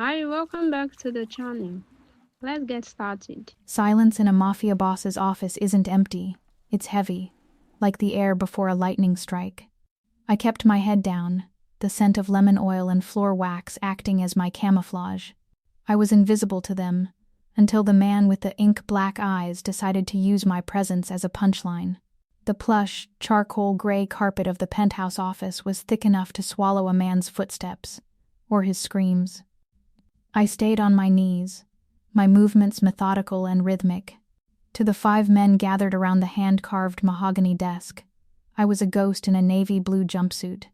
Hi, welcome back to the channel. Let's get started. Silence in a mafia boss's office isn't empty. It's heavy, like the air before a lightning strike. I kept my head down, the scent of lemon oil and floor wax acting as my camouflage. I was invisible to them, until the man with the ink-black eyes decided to use my presence as a punchline. The plush, charcoal gray carpet of the penthouse office was thick enough to swallow a man's footsteps, or his screams. I stayed on my knees, my movements methodical and rhythmic. To the 5 men gathered around the hand-carved mahogany desk, I was a ghost in a navy blue jumpsuit,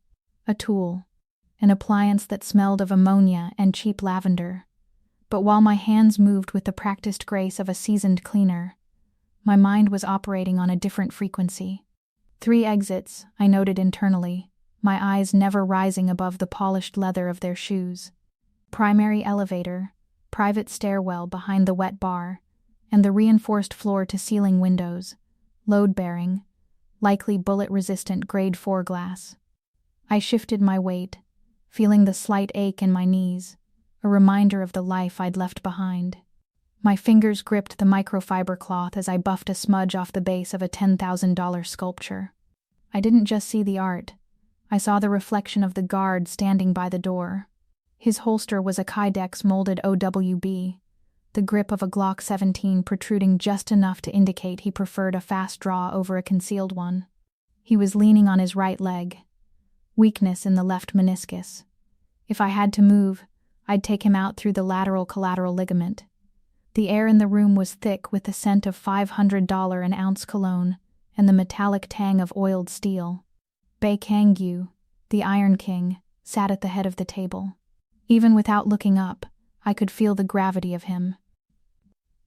a tool, an appliance that smelled of ammonia and cheap lavender. But while my hands moved with the practiced grace of a seasoned cleaner, my mind was operating on a different frequency. 3 exits, I noted internally, my eyes never rising above the polished leather of their shoes. Primary elevator, private stairwell behind the wet bar, and the reinforced floor-to-ceiling windows, load-bearing, likely bullet-resistant grade 4 glass. I shifted my weight, feeling the slight ache in my knees, a reminder of the life I'd left behind. My fingers gripped the microfiber cloth as I buffed a smudge off the base of a $10,000 sculpture. I didn't just see the art. I saw the reflection of the guard standing by the door. His holster was a Kydex molded OWB, the grip of a Glock 17 protruding just enough to indicate he preferred a fast draw over a concealed one. He was leaning on his right leg, weakness in the left meniscus. If I had to move, I'd take him out through the lateral collateral ligament. The air in the room was thick with the scent of $500 an ounce cologne and the metallic tang of oiled steel. Bae Kang-ju, the Iron King, sat at the head of the table. Even without looking up, I could feel the gravity of him.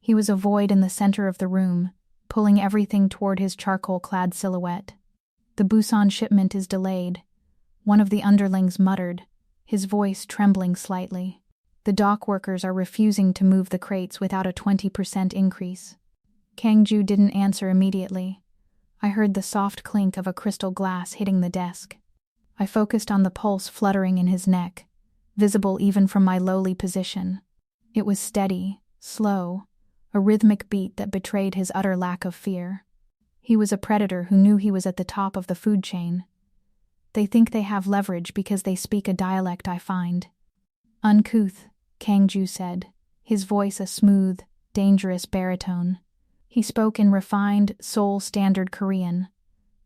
He was a void in the center of the room, pulling everything toward his charcoal-clad silhouette. "The Busan shipment is delayed," one of the underlings muttered, his voice trembling slightly. "The dock workers are refusing to move the crates without a 20% increase." Kang-ju didn't answer immediately. I heard the soft clink of a crystal glass hitting the desk. I focused on the pulse fluttering in his neck, visible even from my lowly position. It was steady, slow, a rhythmic beat that betrayed his utter lack of fear. He was a predator who knew he was at the top of the food chain. They think they have leverage because they speak a dialect I find. "Uncouth," Kang-ju said, his voice a smooth, dangerous baritone. He spoke in refined, Seoul-standard Korean,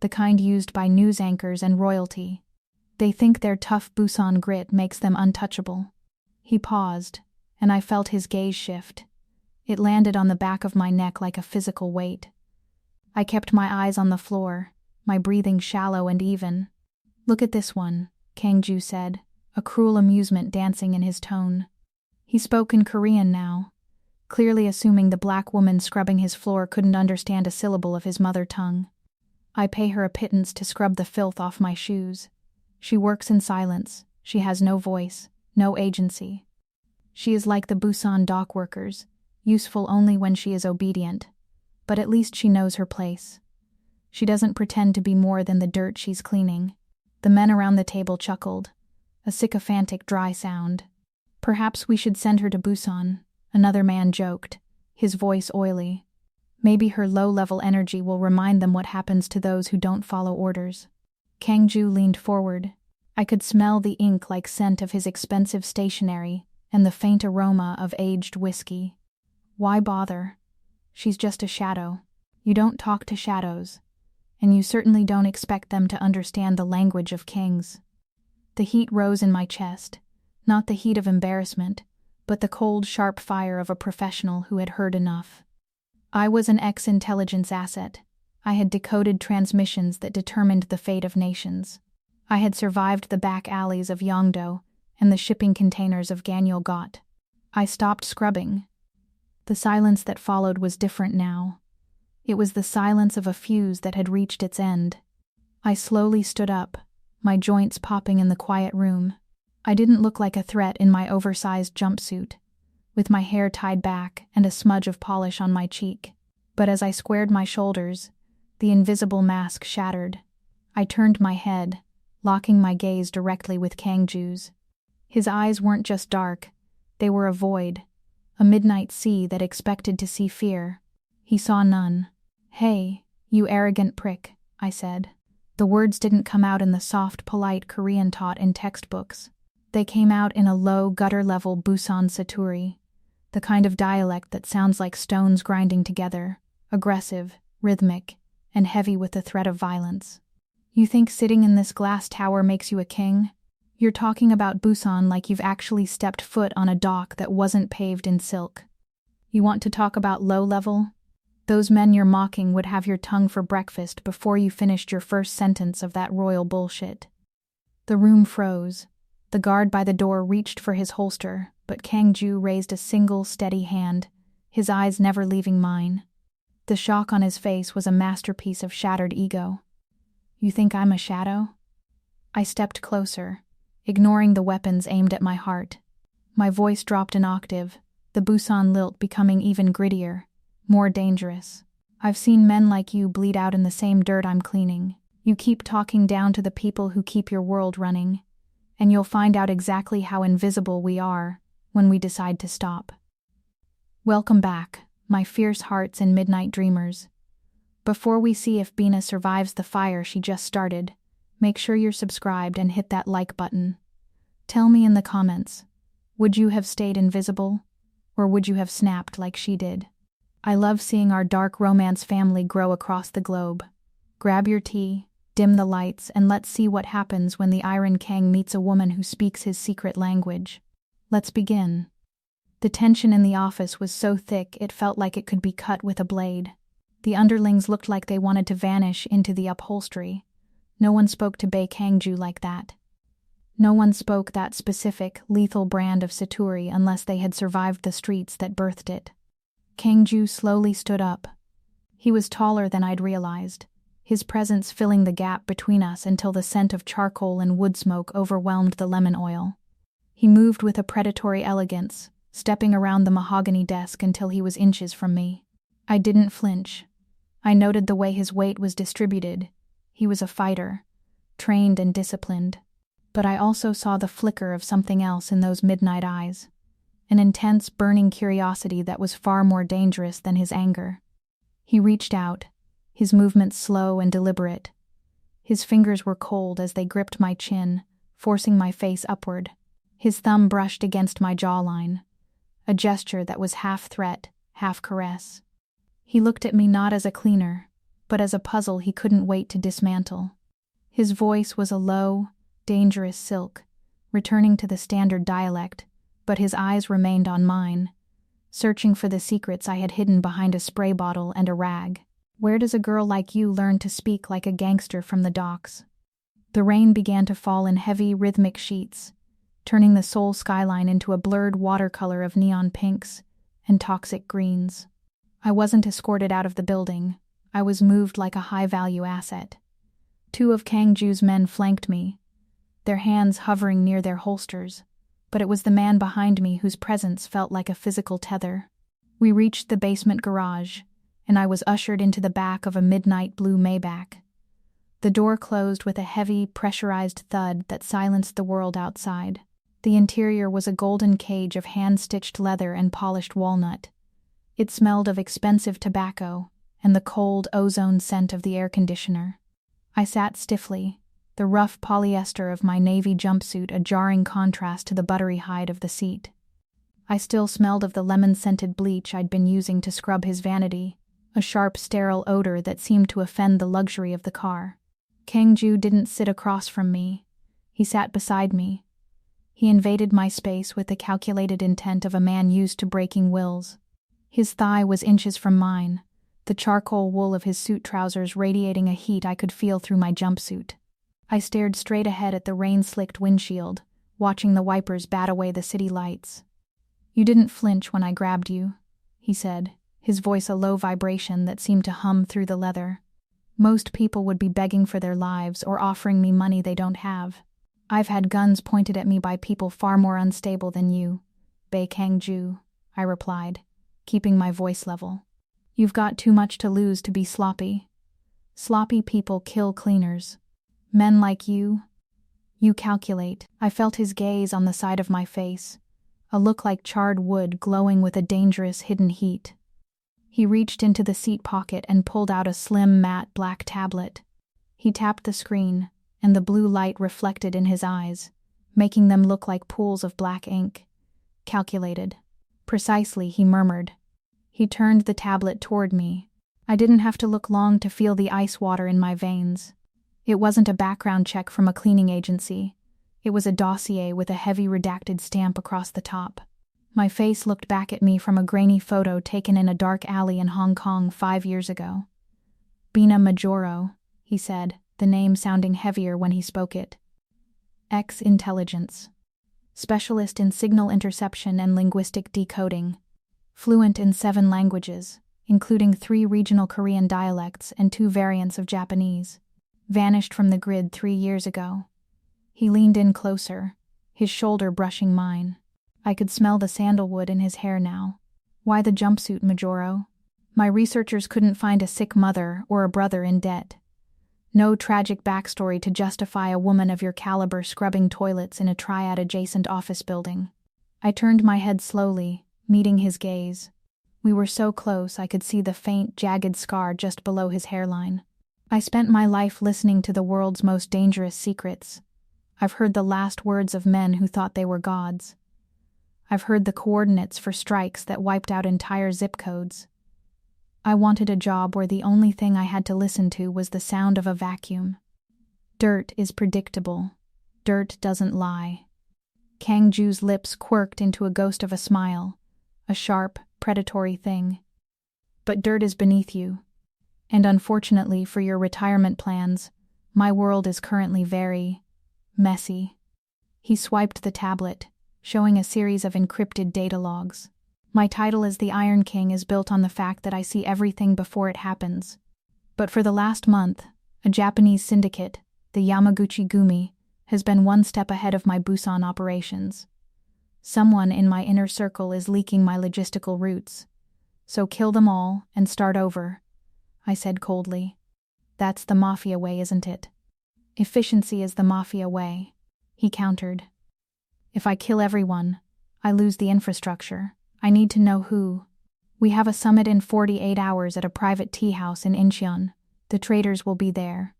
the kind used by news anchors and royalty. They think their tough Busan grit makes them untouchable. He paused, and I felt his gaze shift. It landed on the back of my neck like a physical weight. I kept my eyes on the floor, my breathing shallow and even. "Look at this one," Kang-ju said, a cruel amusement dancing in his tone. He spoke in Korean now, clearly assuming the black woman scrubbing his floor couldn't understand a syllable of his mother tongue. "I pay her a pittance to scrub the filth off my shoes. She works in silence. She has no voice, no agency. She is like the Busan dock workers, useful only when she is obedient, but at least she knows her place. She doesn't pretend to be more than the dirt she's cleaning." The men around the table chuckled, a sycophantic dry sound. "Perhaps we should send her to Busan," another man joked, his voice oily. "Maybe her low-level energy will remind them what happens to those who don't follow orders." Kang-ju leaned forward. I could smell the ink-like scent of his expensive stationery and the faint aroma of aged whiskey. "Why bother? She's just a shadow. You don't talk to shadows, and you certainly don't expect them to understand the language of kings." The heat rose in my chest, not the heat of embarrassment, but the cold, sharp fire of a professional who had heard enough. I was an ex-intelligence asset. I had decoded transmissions that determined the fate of nations. I had survived the back alleys of Yongdo and the shipping containers of Ganyul-got. I stopped scrubbing. The silence that followed was different now. It was the silence of a fuse that had reached its end. I slowly stood up, my joints popping in the quiet room. I didn't look like a threat in my oversized jumpsuit, with my hair tied back and a smudge of polish on my cheek. But as I squared my shoulders, the invisible mask shattered. I turned my head, locking my gaze directly with Kang-ju's. His eyes weren't just dark, They were a void, a midnight sea that expected to see fear. He saw none. "Hey, you arrogant prick," I said. The words didn't come out in the soft, polite Korean taught in textbooks. They came out in a low, gutter-level Busan Satoori, the kind of dialect that sounds like stones grinding together, aggressive, rhythmic, and heavy with the threat of violence. "You think sitting in this glass tower makes you a king? You're talking about Busan like you've actually stepped foot on a dock that wasn't paved in silk. You want to talk about low level? Those men you're mocking would have your tongue for breakfast before you finished your first sentence of that royal bullshit." The room froze. The guard by the door reached for his holster, but Kang-ju raised a single, steady hand, his eyes never leaving mine. The shock on his face was a masterpiece of shattered ego. "You think I'm a shadow?" I stepped closer, ignoring the weapons aimed at my heart. My voice dropped an octave, the Busan lilt becoming even grittier, more dangerous. "I've seen men like you bleed out in the same dirt I'm cleaning. You keep talking down to the people who keep your world running, and you'll find out exactly how invisible we are when we decide to stop." Welcome back, my fierce hearts and midnight dreamers. Before we see if Bina survives the fire she just started, make sure you're subscribed and hit that like button. Tell me in the comments, would you have stayed invisible, or would you have snapped like she did? I love seeing our dark romance family grow across the globe. Grab your tea, dim the lights, and let's see what happens when the Iron Kang meets a woman who speaks his secret language. Let's begin. The tension in the office was so thick it felt like it could be cut with a blade. The underlings looked like they wanted to vanish into the upholstery. No one spoke to Bae Kang-ju like that. No one spoke that specific, lethal brand of Satoori unless they had survived the streets that birthed it. Kang-ju slowly stood up. He was taller than I'd realized, his presence filling the gap between us until the scent of charcoal and wood smoke overwhelmed the lemon oil. He moved with a predatory elegance, stepping around the mahogany desk until he was inches from me. I didn't flinch. I noted the way his weight was distributed. He was a fighter, trained and disciplined. But I also saw the flicker of something else in those midnight eyes, an intense, burning curiosity that was far more dangerous than his anger. He reached out, his movements slow and deliberate. His fingers were cold as they gripped my chin, forcing my face upward. His thumb brushed against my jawline, a gesture that was half threat, half caress. He looked at me not as a cleaner, but as a puzzle he couldn't wait to dismantle. His voice was a low, dangerous silk, returning to the standard dialect, but his eyes remained on mine, searching for the secrets I had hidden behind a spray bottle and a rag. "Where does a girl like you learn to speak like a gangster from the docks?" The rain began to fall in heavy, rhythmic sheets, turning the Seoul skyline into a blurred watercolor of neon pinks and toxic greens. I wasn't escorted out of the building. I was moved like a high-value asset. 2 of Kang-ju's men flanked me, their hands hovering near their holsters, but it was the man behind me whose presence felt like a physical tether. We reached the basement garage, and I was ushered into the back of a midnight blue Maybach. The door closed with a heavy, pressurized thud that silenced the world outside. The interior was a golden cage of hand-stitched leather and polished walnut. It smelled of expensive tobacco and the cold ozone scent of the air conditioner. I sat stiffly, the rough polyester of my navy jumpsuit a jarring contrast to the buttery hide of the seat. I still smelled of the lemon-scented bleach I'd been using to scrub his vanity, a sharp, sterile odor that seemed to offend the luxury of the car. Kang-ju didn't sit across from me. He sat beside me. He invaded my space with the calculated intent of a man used to breaking wills. His thigh was inches from mine, the charcoal wool of his suit trousers radiating a heat I could feel through my jumpsuit. I stared straight ahead at the rain-slicked windshield, watching the wipers bat away the city lights. "You didn't flinch when I grabbed you," he said, his voice a low vibration that seemed to hum through the leather. "Most people would be begging for their lives or offering me money they don't have. I've had guns pointed at me by people far more unstable than you, Bae Kang-ju," I replied, keeping my voice level. "You've got too much to lose to be sloppy. Sloppy people kill cleaners. Men like you calculate." I felt his gaze on the side of my face, a look like charred wood glowing with a dangerous hidden heat. He reached into the seat pocket and pulled out a slim, matte black tablet. He tapped the screen, and the blue light reflected in his eyes, making them look like pools of black ink. Calculated. Precisely, he murmured. He turned the tablet toward me. I didn't have to look long to feel the ice water in my veins. It wasn't a background check from a cleaning agency. It was a dossier with a heavy redacted stamp across the top. My face looked back at me from a grainy photo taken in a dark alley in Hong Kong 5 years ago. Bina Majoro, he said, the name sounding heavier when he spoke it. Ex-intelligence. Specialist in signal interception and linguistic decoding. Fluent in 7 languages, including 3 regional Korean dialects and 2 variants of Japanese. Vanished from the grid 3 years ago. He leaned in closer, his shoulder brushing mine. I could smell the sandalwood in his hair now. Why the jumpsuit, Majoro? My researchers couldn't find a sick mother or a brother in debt. No tragic backstory to justify a woman of your caliber scrubbing toilets in a triad-adjacent office building. I turned my head slowly, meeting his gaze. We were so close I could see the faint, jagged scar just below his hairline. I spent my life listening to the world's most dangerous secrets. I've heard the last words of men who thought they were gods. I've heard the coordinates for strikes that wiped out entire zip codes. I wanted a job where the only thing I had to listen to was the sound of a vacuum. Dirt is predictable. Dirt doesn't lie. Kang-ju's lips quirked into a ghost of a smile, a sharp, predatory thing. But dirt is beneath you. And unfortunately for your retirement plans, my world is currently very messy. He swiped the tablet, showing a series of encrypted data logs. My title as the Iron King is built on the fact that I see everything before it happens. But for the last month, a Japanese syndicate, the Yamaguchi Gumi, has been one step ahead of my Busan operations. Someone in my inner circle is leaking my logistical routes. So kill them all and start over, I said coldly. That's the Mafia way, isn't it? Efficiency is the Mafia way, he countered. If I kill everyone, I lose the infrastructure. I need to know who. We have a summit in 48 hours at a private tea house in Incheon. The traders will be there.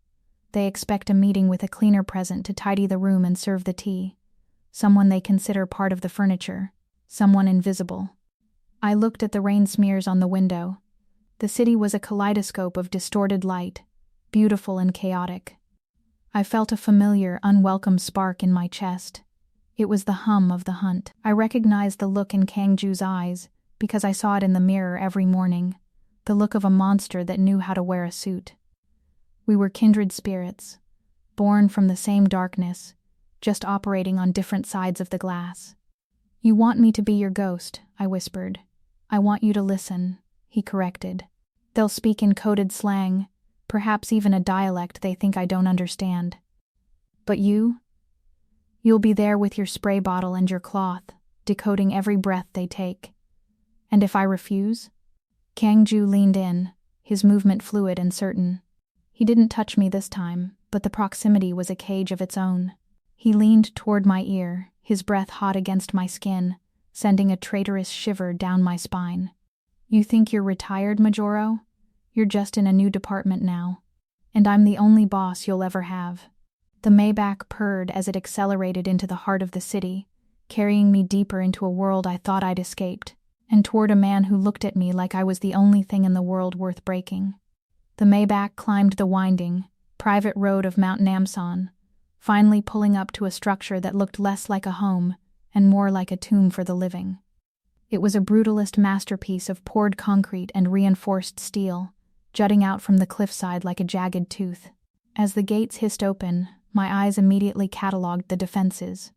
They expect a meeting with a cleaner present to tidy the room and serve the tea. Someone they consider part of the furniture. Someone invisible. I looked at the rain smears on the window. The city was a kaleidoscope of distorted light, beautiful and chaotic. I felt a familiar, unwelcome spark in my chest. It was the hum of the hunt. I recognized the look in Kang-ju's eyes because I saw it in the mirror every morning, the look of a monster that knew how to wear a suit. We were kindred spirits, born from the same darkness, just operating on different sides of the glass. You want me to be your ghost, I whispered. I want you to listen, he corrected. They'll speak in coded slang, perhaps even a dialect they think I don't understand. But you? You'll be there with your spray bottle and your cloth, decoding every breath they take. And if I refuse? Kang-ju leaned in, his movement fluid and certain. He didn't touch me this time, but the proximity was a cage of its own. He leaned toward my ear, his breath hot against my skin, sending a traitorous shiver down my spine. You think you're retired, Majoro? You're just in a new department now. And I'm the only boss you'll ever have. The Maybach purred as it accelerated into the heart of the city, carrying me deeper into a world I thought I'd escaped, and toward a man who looked at me like I was the only thing in the world worth breaking. The Maybach climbed the winding, private road of Mount Namsan, finally pulling up to a structure that looked less like a home and more like a tomb for the living. It was a brutalist masterpiece of poured concrete and reinforced steel, jutting out from the cliffside like a jagged tooth. As the gates hissed open, my eyes immediately catalogued the defenses.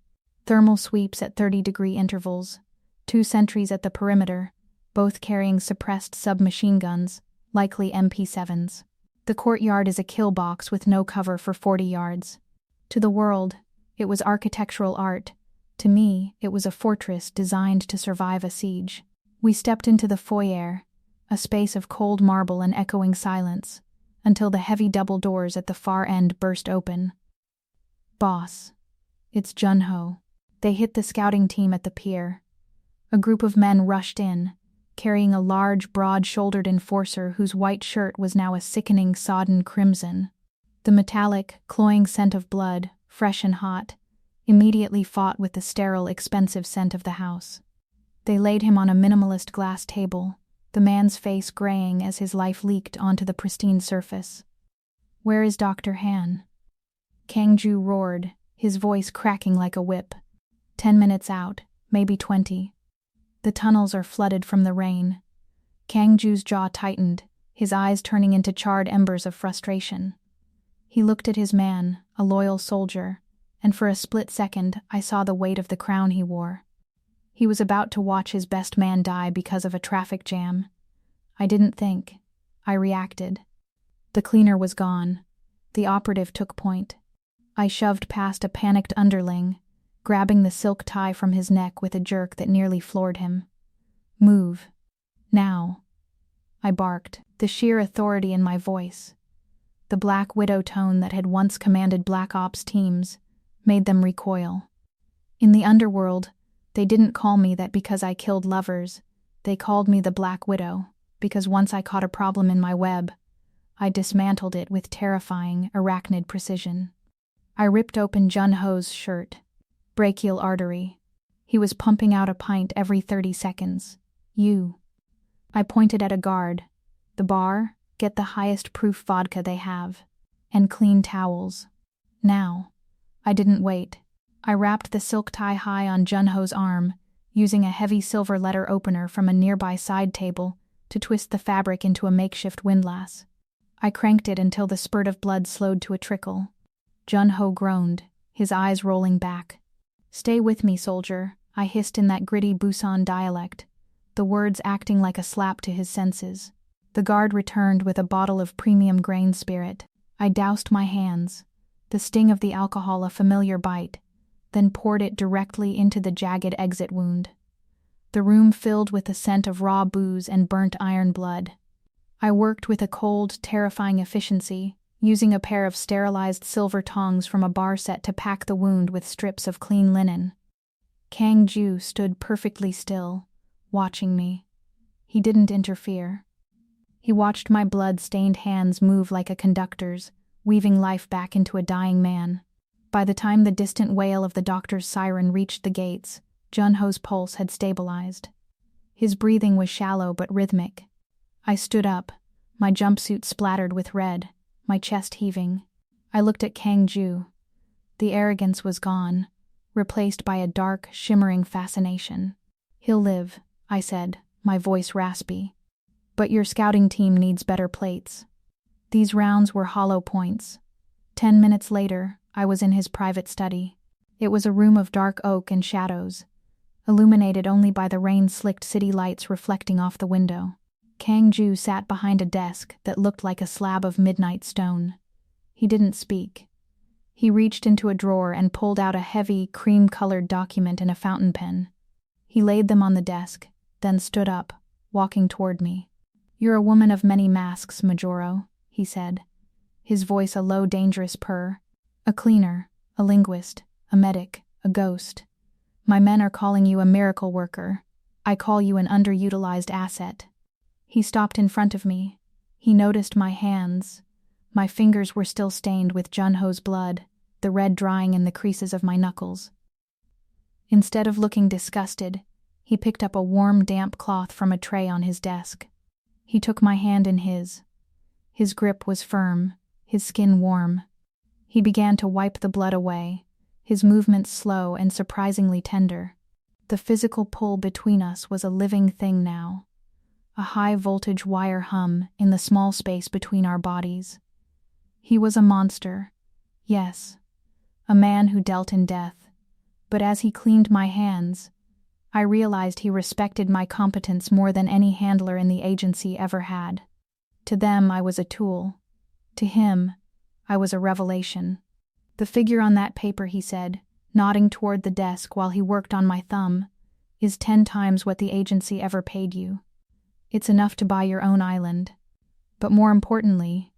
Thermal sweeps at 30-degree intervals, 2 sentries at the perimeter, both carrying suppressed submachine guns, likely MP7s. The courtyard is a kill box with no cover for 40 yards. To the world, it was architectural art. To me, it was a fortress designed to survive a siege. We stepped into the foyer, a space of cold marble and echoing silence, until the heavy double doors at the far end burst open. Boss. It's Junho. They hit the scouting team at the pier. A group of men rushed in, carrying a large, broad-shouldered enforcer whose white shirt was now a sickening, sodden crimson. The metallic, cloying scent of blood, fresh and hot, immediately fought with the sterile, expensive scent of the house. They laid him on a minimalist glass table, the man's face graying as his life leaked onto the pristine surface. "Where is Dr. Han?" Kang-ju roared, his voice cracking like a whip. 10 minutes out, maybe 20. The tunnels are flooded from the rain. Kang-ju's jaw tightened, his eyes turning into charred embers of frustration. He looked at his man, a loyal soldier, and for a split second I saw the weight of the crown he wore. He was about to watch his best man die because of a traffic jam. I didn't think. I reacted. The cleaner was gone. The operative took point. I shoved past a panicked underling, grabbing the silk tie from his neck with a jerk that nearly floored him. "Move. Now." I barked, the sheer authority in my voice. The Black Widow tone that had once commanded Black Ops teams made them recoil. In the underworld, they didn't call me that because I killed lovers. They called me the Black Widow, because once I caught a problem in my web, I dismantled it with terrifying, arachnid precision. I ripped open Jun-ho's shirt. Brachial artery. He was pumping out a pint every 30 seconds. "You." I pointed at a guard. "The bar, get the highest proof vodka they have. And clean towels. Now." I didn't wait. I wrapped the silk tie high on Jun-ho's arm, using a heavy silver letter opener from a nearby side table to twist the fabric into a makeshift windlass. I cranked it until the spurt of blood slowed to a trickle. Jun-ho groaned, his eyes rolling back. "Stay with me, soldier," I hissed in that gritty Busan dialect, the words acting like a slap to his senses. The guard returned with a bottle of premium grain spirit. I doused my hands, the sting of the alcohol a familiar bite, then poured it directly into the jagged exit wound. The room filled with the scent of raw booze and burnt iron blood. I worked with a cold, terrifying efficiency, using a pair of sterilized silver tongs from a bar set to pack the wound with strips of clean linen. Kang-ju stood perfectly still, watching me. He didn't interfere. He watched my blood-stained hands move like a conductor's, weaving life back into a dying man. By the time the distant wail of the doctor's siren reached the gates, Jun-ho's pulse had stabilized. His breathing was shallow but rhythmic. I stood up, my jumpsuit splattered with red, my chest heaving. I looked at Kang-ju. The arrogance was gone, replaced by a dark, shimmering fascination. "He'll live," I said, my voice raspy. "But your scouting team needs better plates." These rounds were hollow points. 10 minutes later, I was in his private study. It was a room of dark oak and shadows, illuminated only by the rain-slicked city lights reflecting off the window. Kang-ju sat behind a desk that looked like a slab of midnight stone. He didn't speak. He reached into a drawer and pulled out a heavy, cream-colored document and a fountain pen. He laid them on the desk, then stood up, walking toward me. "You're a woman of many masks, Majoro," he said, his voice a low, dangerous purr. "A cleaner, a linguist, a medic, a ghost. My men are calling you a miracle worker. I call you an underutilized asset." He stopped in front of me. He noticed my hands. My fingers were still stained with Jun-ho's blood, the red drying in the creases of my knuckles. Instead of looking disgusted, he picked up a warm, damp cloth from a tray on his desk. He took my hand in his. His grip was firm, his skin warm. He began to wipe the blood away, his movements slow and surprisingly tender. The physical pull between us was a living thing now. A high-voltage wire hum in the small space between our bodies. He was a monster, yes, a man who dealt in death, but as he cleaned my hands, I realized he respected my competence more than any handler in the agency ever had. To them, I was a tool. To him, I was a revelation. "The figure on that paper," he said, nodding toward the desk while he worked on my thumb, "is 10 times what the agency ever paid you. It's enough to buy your own island. But more importantly,"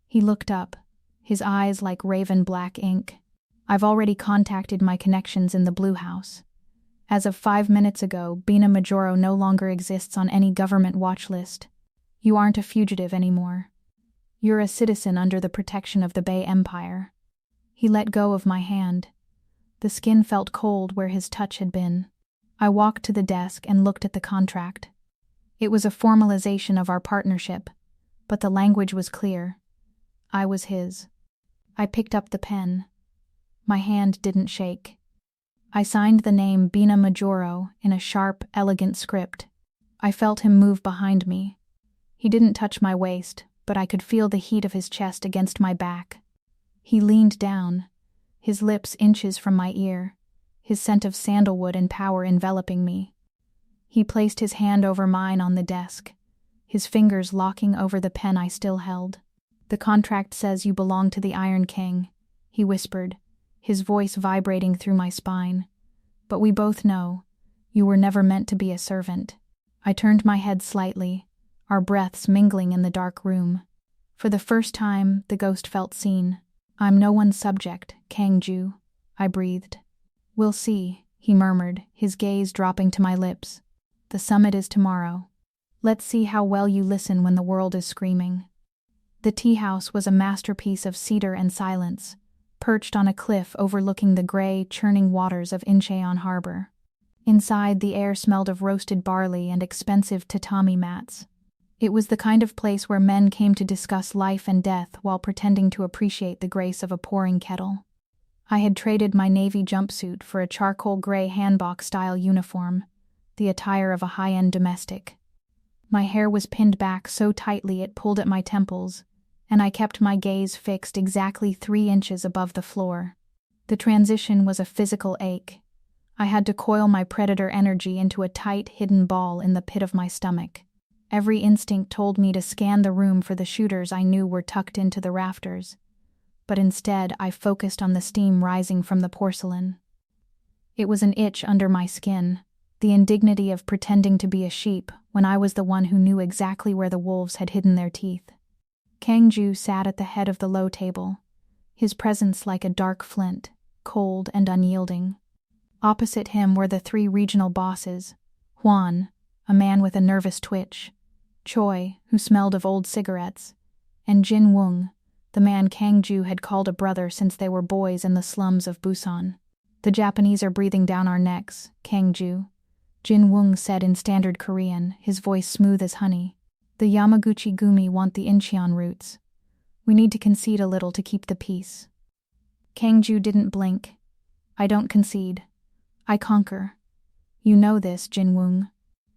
he looked up, his eyes like raven black ink, "I've already contacted my connections in the Blue House. As of 5 minutes ago, Bina Majoro no longer exists on any government watch list. You aren't a fugitive anymore. You're a citizen under the protection of the Bae Empire. He let go of my hand. The skin felt cold where his touch had been. I walked to the desk and looked at the contract. It was a formalization of our partnership, but the language was clear. I was his. I picked up the pen. My hand didn't shake. I signed the name Bina Majoro in a sharp, elegant script. I felt him move behind me. He didn't touch my waist, but I could feel the heat of his chest against my back. He leaned down, his lips inches from my ear, his scent of sandalwood and power enveloping me. He placed his hand over mine on the desk, his fingers locking over the pen I still held. "The contract says you belong to the Iron King," he whispered, his voice vibrating through my spine. "But we both know, you were never meant to be a servant." I turned my head slightly, our breaths mingling in the dark room. For the first time, the ghost felt seen. "I'm no one's subject, Kang-ju," I breathed. "We'll see," he murmured, his gaze dropping to my lips. "The summit is tomorrow. Let's see how well you listen when the world is screaming." The tea house was a masterpiece of cedar and silence, perched on a cliff overlooking the gray, churning waters of Incheon Harbor. Inside, the air smelled of roasted barley and expensive tatami mats. It was the kind of place where men came to discuss life and death while pretending to appreciate the grace of a pouring kettle. I had traded my navy jumpsuit for a charcoal gray hanbok-style uniform, the attire of a high-end domestic. My hair was pinned back so tightly it pulled at my temples, and I kept my gaze fixed exactly 3 inches above the floor. The transition was a physical ache. I had to coil my predator energy into a tight, hidden ball in the pit of my stomach. Every instinct told me to scan the room for the shooters I knew were tucked into the rafters. But instead, I focused on the steam rising from the porcelain. It was an itch under my skin, the indignity of pretending to be a sheep when I was the one who knew exactly where the wolves had hidden their teeth. Kang-ju sat at the head of the low table, his presence like a dark flint, cold and unyielding. Opposite him were the 3 regional bosses: Hwan, a man with a nervous twitch; Choi, who smelled of old cigarettes; and Jin Woong, the man Kang-ju had called a brother since they were boys in the slums of Busan. "The Japanese are breathing down our necks, Kang-ju," Jin Woong said in standard Korean, his voice smooth as honey. "The Yamaguchi Gumi want the Incheon routes. We need to concede a little to keep the peace." Kang-ju didn't blink. "I don't concede. I conquer. You know this, Jin Woong."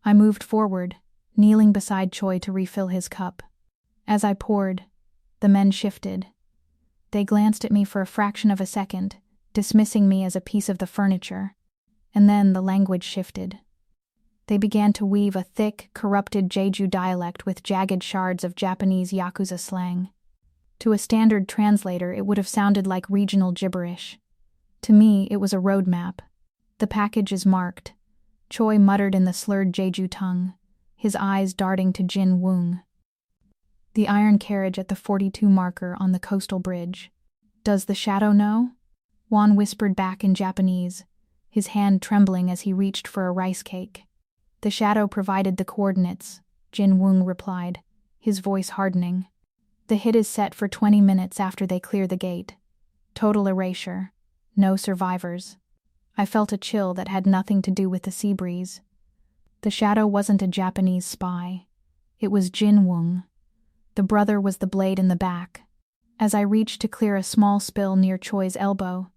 I moved forward, kneeling beside Choi to refill his cup. As I poured, the men shifted. They glanced at me for a fraction of a second, dismissing me as a piece of the furniture, and then the language shifted. They began to weave a thick, corrupted Jeju dialect with jagged shards of Japanese Yakuza slang. To a standard translator, it would have sounded like regional gibberish. To me, it was a roadmap. "The package is marked," Choi muttered in the slurred Jeju tongue, his eyes darting to Jin Woong. "The iron carriage at the 42 marker on the coastal bridge. Does the shadow know?" Juan whispered back in Japanese, his hand trembling as he reached for a rice cake. "The shadow provided the coordinates," Jin Woong replied, his voice hardening. "The hit is set for 20 minutes after they clear the gate. Total erasure. No survivors." I felt a chill that had nothing to do with the sea breeze. The shadow wasn't a Japanese spy. It was Jin Woong. The brother was the blade in the back. As I reached to clear a small spill near Choi's elbow,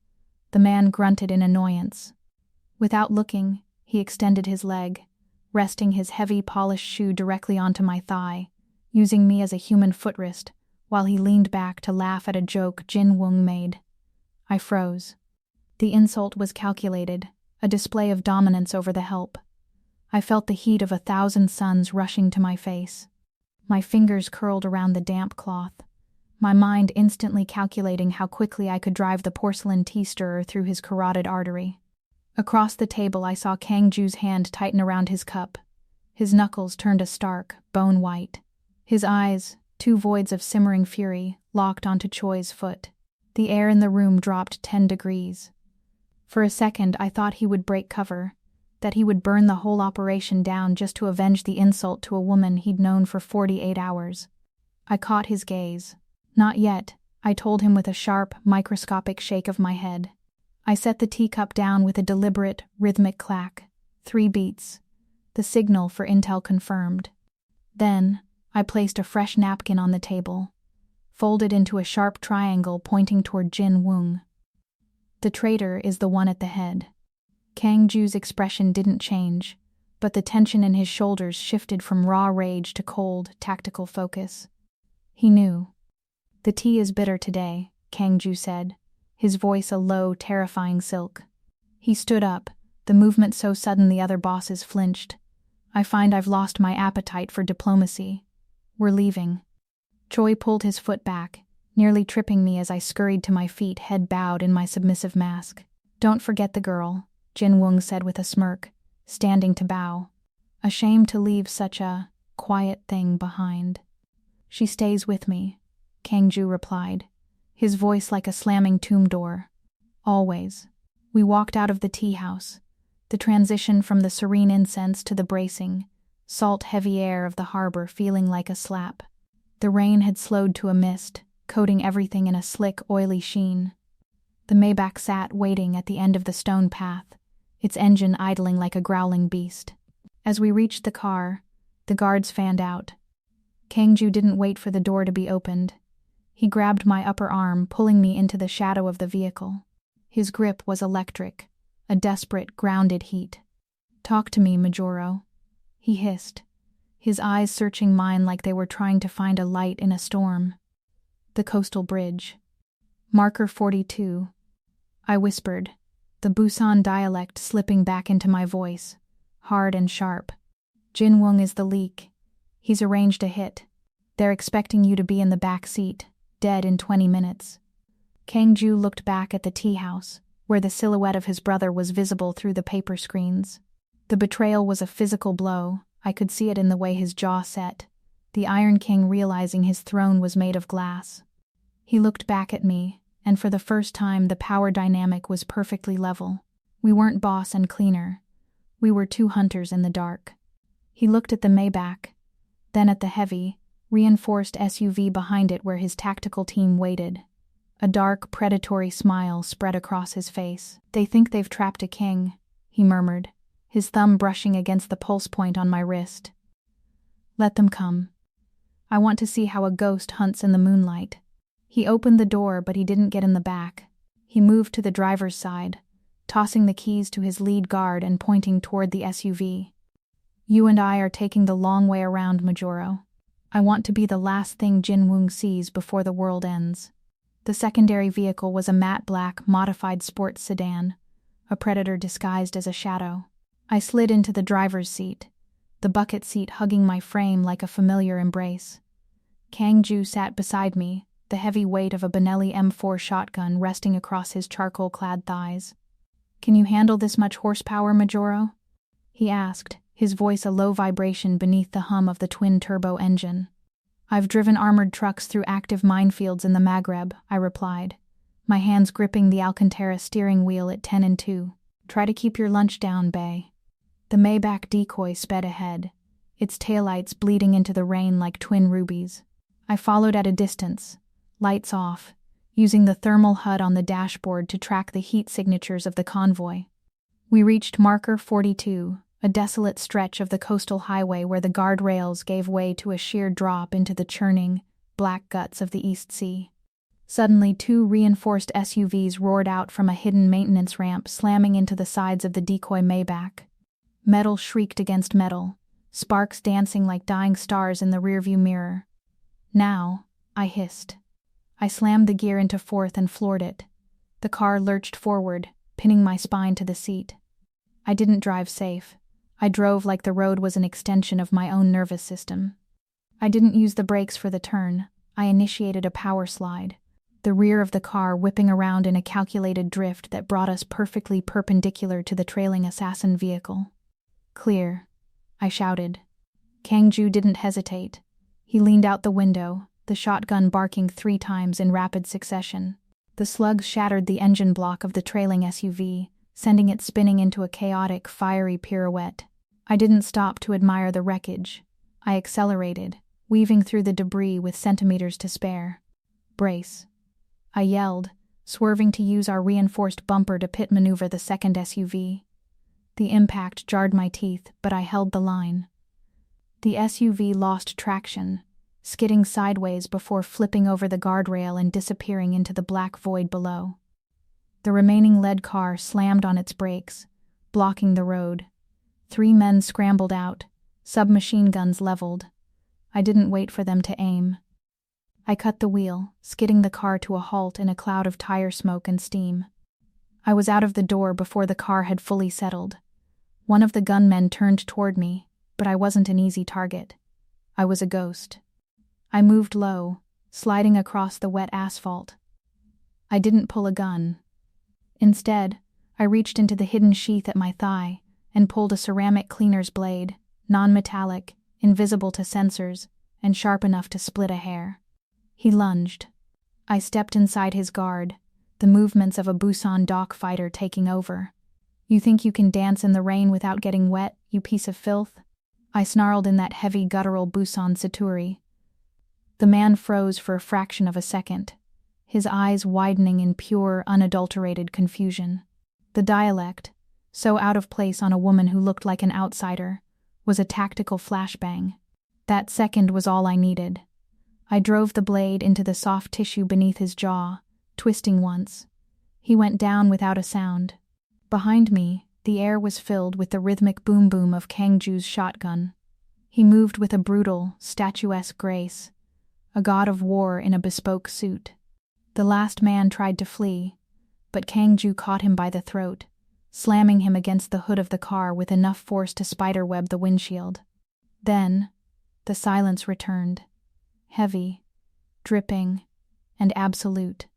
the man grunted in annoyance. Without looking, he extended his leg, resting his heavy, polished shoe directly onto my thigh, using me as a human footrest, while he leaned back to laugh at a joke Jin Woong made. I froze. The insult was calculated, a display of dominance over the help. I felt the heat of 1,000 suns rushing to my face. My fingers curled around the damp cloth, my mind instantly calculating how quickly I could drive the porcelain tea stirrer through his carotid artery. Across the table, I saw Kang-ju's hand tighten around his cup. His knuckles turned a stark, bone white. His eyes, 2 voids of simmering fury, locked onto Choi's foot. The air in the room dropped 10 degrees. For a second, I thought he would break cover, that he would burn the whole operation down just to avenge the insult to a woman he'd known for 48 hours. I caught his gaze. Not yet, I told him with a sharp, microscopic shake of my head. I set the teacup down with a deliberate, rhythmic clack. 3 beats. The signal for intel confirmed. Then, I placed a fresh napkin on the table, folded into a sharp triangle pointing toward Jin Woong. The traitor is the one at the head. Kang-ju's expression didn't change, but the tension in his shoulders shifted from raw rage to cold, tactical focus. He knew. The tea is bitter today, Kang-ju said, his voice a low, terrifying silk. He stood up, the movement so sudden the other bosses flinched. I find I've lost my appetite for diplomacy. We're leaving. Choi pulled his foot back, nearly tripping me as I scurried to my feet, head bowed in my submissive mask. Don't forget the girl, Jin Woong said with a smirk, standing to bow. Ashamed to leave such a quiet thing behind. She stays with me, Kang-ju replied, his voice like a slamming tomb door. Always. We walked out of the tea house, the transition from the serene incense to the bracing, salt-heavy air of the harbor feeling like a slap. The rain had slowed to a mist, coating everything in a slick, oily sheen. The Maybach sat waiting at the end of the stone path, its engine idling like a growling beast. As we reached the car, the guards fanned out. Kang-ju didn't wait for the door to be opened. He grabbed my upper arm, pulling me into the shadow of the vehicle. His grip was electric, a desperate, grounded heat. "Talk to me, Majoro," he hissed, his eyes searching mine like they were trying to find a light in a storm. "The coastal bridge. Marker 42. I whispered, the Busan dialect slipping back into my voice, hard and sharp. "Jin Woong is the leak. He's arranged a hit. They're expecting you to be in the back seat, dead in 20 minutes. Kang-ju looked back at the tea house, where the silhouette of his brother was visible through the paper screens. The betrayal was a physical blow. I could see it in the way his jaw set, the Iron King realizing his throne was made of glass. He looked back at me, and for the first time the power dynamic was perfectly level. We weren't boss and cleaner. We were 2 hunters in the dark. He looked at the Maybach, then at the heavy, reinforced SUV behind it where his tactical team waited. A dark, predatory smile spread across his face. "They think they've trapped a king," he murmured, his thumb brushing against the pulse point on my wrist. "Let them come. I want to see how a ghost hunts in the moonlight." He opened the door, but he didn't get in the back. He moved to the driver's side, tossing the keys to his lead guard and pointing toward the SUV. "You and I are taking the long way around, Majoro. I want to be the last thing Jin Woong sees before the world ends." The secondary vehicle was a matte black, modified sports sedan, a predator disguised as a shadow. I slid into the driver's seat, the bucket seat hugging my frame like a familiar embrace. Kang-ju sat beside me, the heavy weight of a Benelli M4 shotgun resting across his charcoal-clad thighs. "Can you handle this much horsepower, Majoro?" he asked, his voice a low vibration beneath the hum of the twin-turbo engine. "I've driven armored trucks through active minefields in the Maghreb," I replied, my hands gripping the Alcantara steering wheel at 10 and 2. "Try to keep your lunch down, Bae." The Maybach decoy sped ahead, its taillights bleeding into the rain like twin rubies. I followed at a distance, lights off, using the thermal HUD on the dashboard to track the heat signatures of the convoy. We reached Marker 42, a desolate stretch of the coastal highway where the guardrails gave way to a sheer drop into the churning, black guts of the East Sea. Suddenly 2 reinforced SUVs roared out from a hidden maintenance ramp, slamming into the sides of the decoy Maybach. Metal shrieked against metal, sparks dancing like dying stars in the rearview mirror. "Now," I hissed. I slammed the gear into 4th and floored it. The car lurched forward, pinning my spine to the seat. I didn't drive safe. I drove like the road was an extension of my own nervous system. I didn't use the brakes for the turn. I initiated a power slide, the rear of the car whipping around in a calculated drift that brought us perfectly perpendicular to the trailing assassin vehicle. "Clear," I shouted. Kang-ju didn't hesitate. He leaned out the window, the shotgun barking 3 times in rapid succession. The slugs shattered the engine block of the trailing SUV, sending it spinning into a chaotic, fiery pirouette. I didn't stop to admire the wreckage. I accelerated, weaving through the debris with centimeters to spare. "Brace," I yelled, swerving to use our reinforced bumper to pit maneuver the second SUV. The impact jarred my teeth, but I held the line. The SUV lost traction, skidding sideways before flipping over the guardrail and disappearing into the black void below. The remaining lead car slammed on its brakes, blocking the road. 3 men scrambled out, submachine guns leveled. I didn't wait for them to aim. I cut the wheel, skidding the car to a halt in a cloud of tire smoke and steam. I was out of the door before the car had fully settled. One of the gunmen turned toward me, but I wasn't an easy target. I was a ghost. I moved low, sliding across the wet asphalt. I didn't pull a gun. Instead, I reached into the hidden sheath at my thigh and pulled a ceramic cleaner's blade, non-metallic, invisible to sensors, and sharp enough to split a hair. He lunged. I stepped inside his guard, the movements of a Busan dock fighter taking over. "You think you can dance in the rain without getting wet, you piece of filth?" I snarled in that heavy guttural Busan Satoori. The man froze for a fraction of a second, his eyes widening in pure, unadulterated confusion. The dialect, so out of place on a woman who looked like an outsider, was a tactical flashbang. That second was all I needed. I drove the blade into the soft tissue beneath his jaw, twisting once. He went down without a sound. Behind me, the air was filled with the rhythmic boom-boom of Kang-ju's shotgun. He moved with a brutal, statuesque grace, a god of war in a bespoke suit. The last man tried to flee, but Kang-ju caught him by the throat, slamming him against the hood of the car with enough force to spiderweb the windshield. Then, the silence returned, heavy, dripping, and absolute.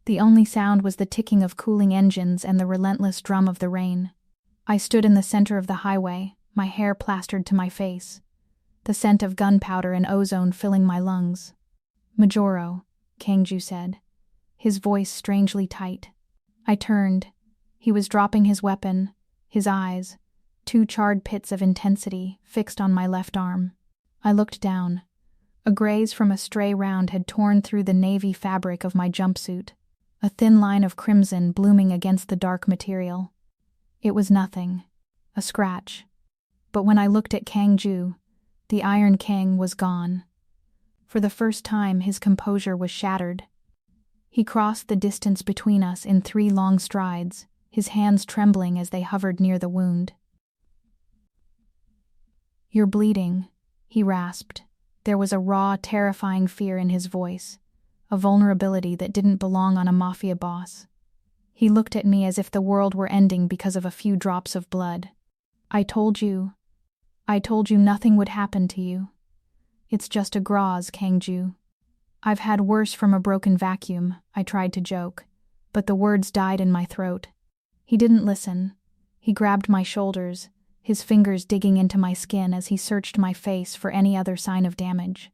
The only sound was the ticking of cooling engines and the relentless drum of the rain. I stood in the center of the highway, my hair plastered to my face, the scent of gunpowder and ozone filling my lungs. "Majoro," Kang-ju said, his voice strangely tight. I turned. He was dropping his weapon, his eyes, 2 charred pits of intensity, fixed on my left arm. I looked down. A graze from a stray round had torn through the navy fabric of my jumpsuit, a thin line of crimson blooming against the dark material. It was nothing, a scratch. But when I looked at Kang-ju, the Iron King was gone. For the first time, his composure was shattered. He crossed the distance between us in 3 long strides, his hands trembling as they hovered near the wound. "You're bleeding," he rasped. There was a raw, terrifying fear in his voice, a vulnerability that didn't belong on a mafia boss. He looked at me as if the world were ending because of a few drops of blood. I told you nothing would happen to you. It's just a gauze, Kang-ju. I've had worse from a broken vacuum," I tried to joke, but the words died in my throat. He didn't listen. He grabbed my shoulders, his fingers digging into my skin as he searched my face for any other sign of damage.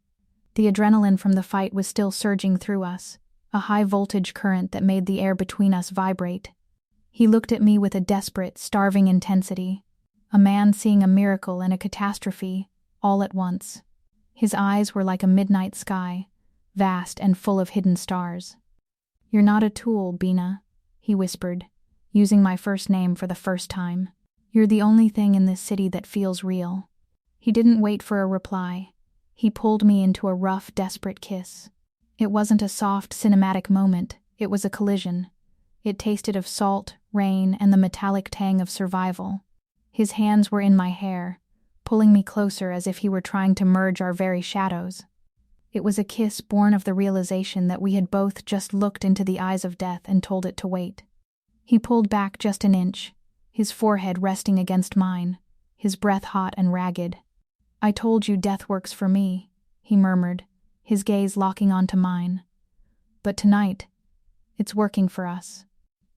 The adrenaline from the fight was still surging through us, a high-voltage current that made the air between us vibrate. He looked at me with a desperate, starving intensity, a man seeing a miracle and a catastrophe, all at once. His eyes were like a midnight sky, vast and full of hidden stars. "You're not a tool, Bina," he whispered, using my first name for the first time. "You're the only thing in this city that feels real." He didn't wait for a reply. He pulled me into a rough, desperate kiss. It wasn't a soft, cinematic moment. It was a collision. It tasted of salt, rain, and the metallic tang of survival. His hands were in my hair, pulling me closer as if he were trying to merge our very shadows. It was a kiss born of the realization that we had both just looked into the eyes of death and told it to wait. He pulled back just an inch, his forehead resting against mine, his breath hot and ragged. "I told you death works for me," he murmured, his gaze locking onto mine. "But tonight, it's working for us."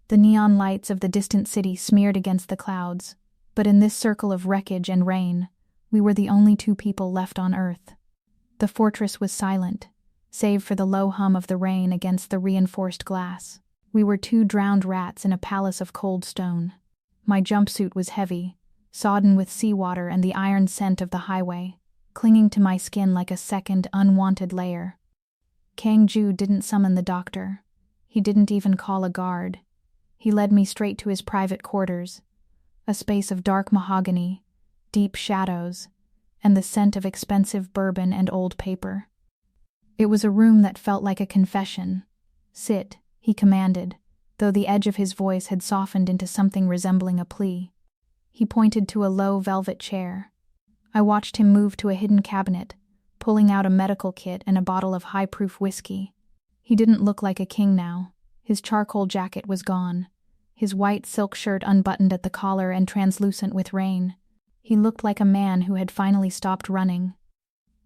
The neon lights of the distant city smeared against the clouds, but in this circle of wreckage and rain, we were the only 2 people left on Earth. The fortress was silent, save for the low hum of the rain against the reinforced glass. We were 2 drowned rats in a palace of cold stone. My jumpsuit was heavy, sodden with seawater and the iron scent of the highway, clinging to my skin like a second, unwanted layer. Kang-ju didn't summon the doctor. He didn't even call a guard. He led me straight to his private quarters, a space of dark mahogany, deep shadows, and the scent of expensive bourbon and old paper. It was a room that felt like a confession. "Sit," he commanded, though the edge of his voice had softened into something resembling a plea. He pointed to a low velvet chair. I watched him move to a hidden cabinet, pulling out a medical kit and a bottle of high-proof whiskey. He didn't look like a king now. His charcoal jacket was gone, his white silk shirt unbuttoned at the collar and translucent with rain. He looked like a man who had finally stopped running.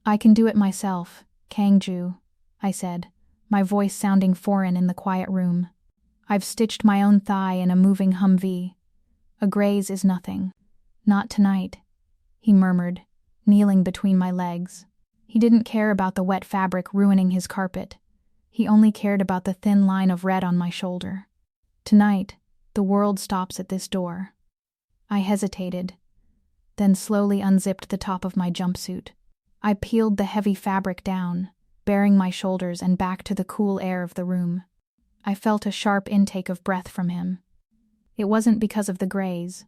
"I can do it myself, Kang-ju," I said, my voice sounding foreign in the quiet room. "I've stitched my own thigh in a moving Humvee. A graze is nothing." "Not tonight," he murmured, kneeling between my legs. He didn't care about the wet fabric ruining his carpet. He only cared about the thin line of red on my shoulder. "Tonight, the world stops at this door." I hesitated, then slowly unzipped the top of my jumpsuit. I peeled the heavy fabric down, baring my shoulders and back to the cool air of the room. I felt a sharp intake of breath from him. It wasn't because of the graze.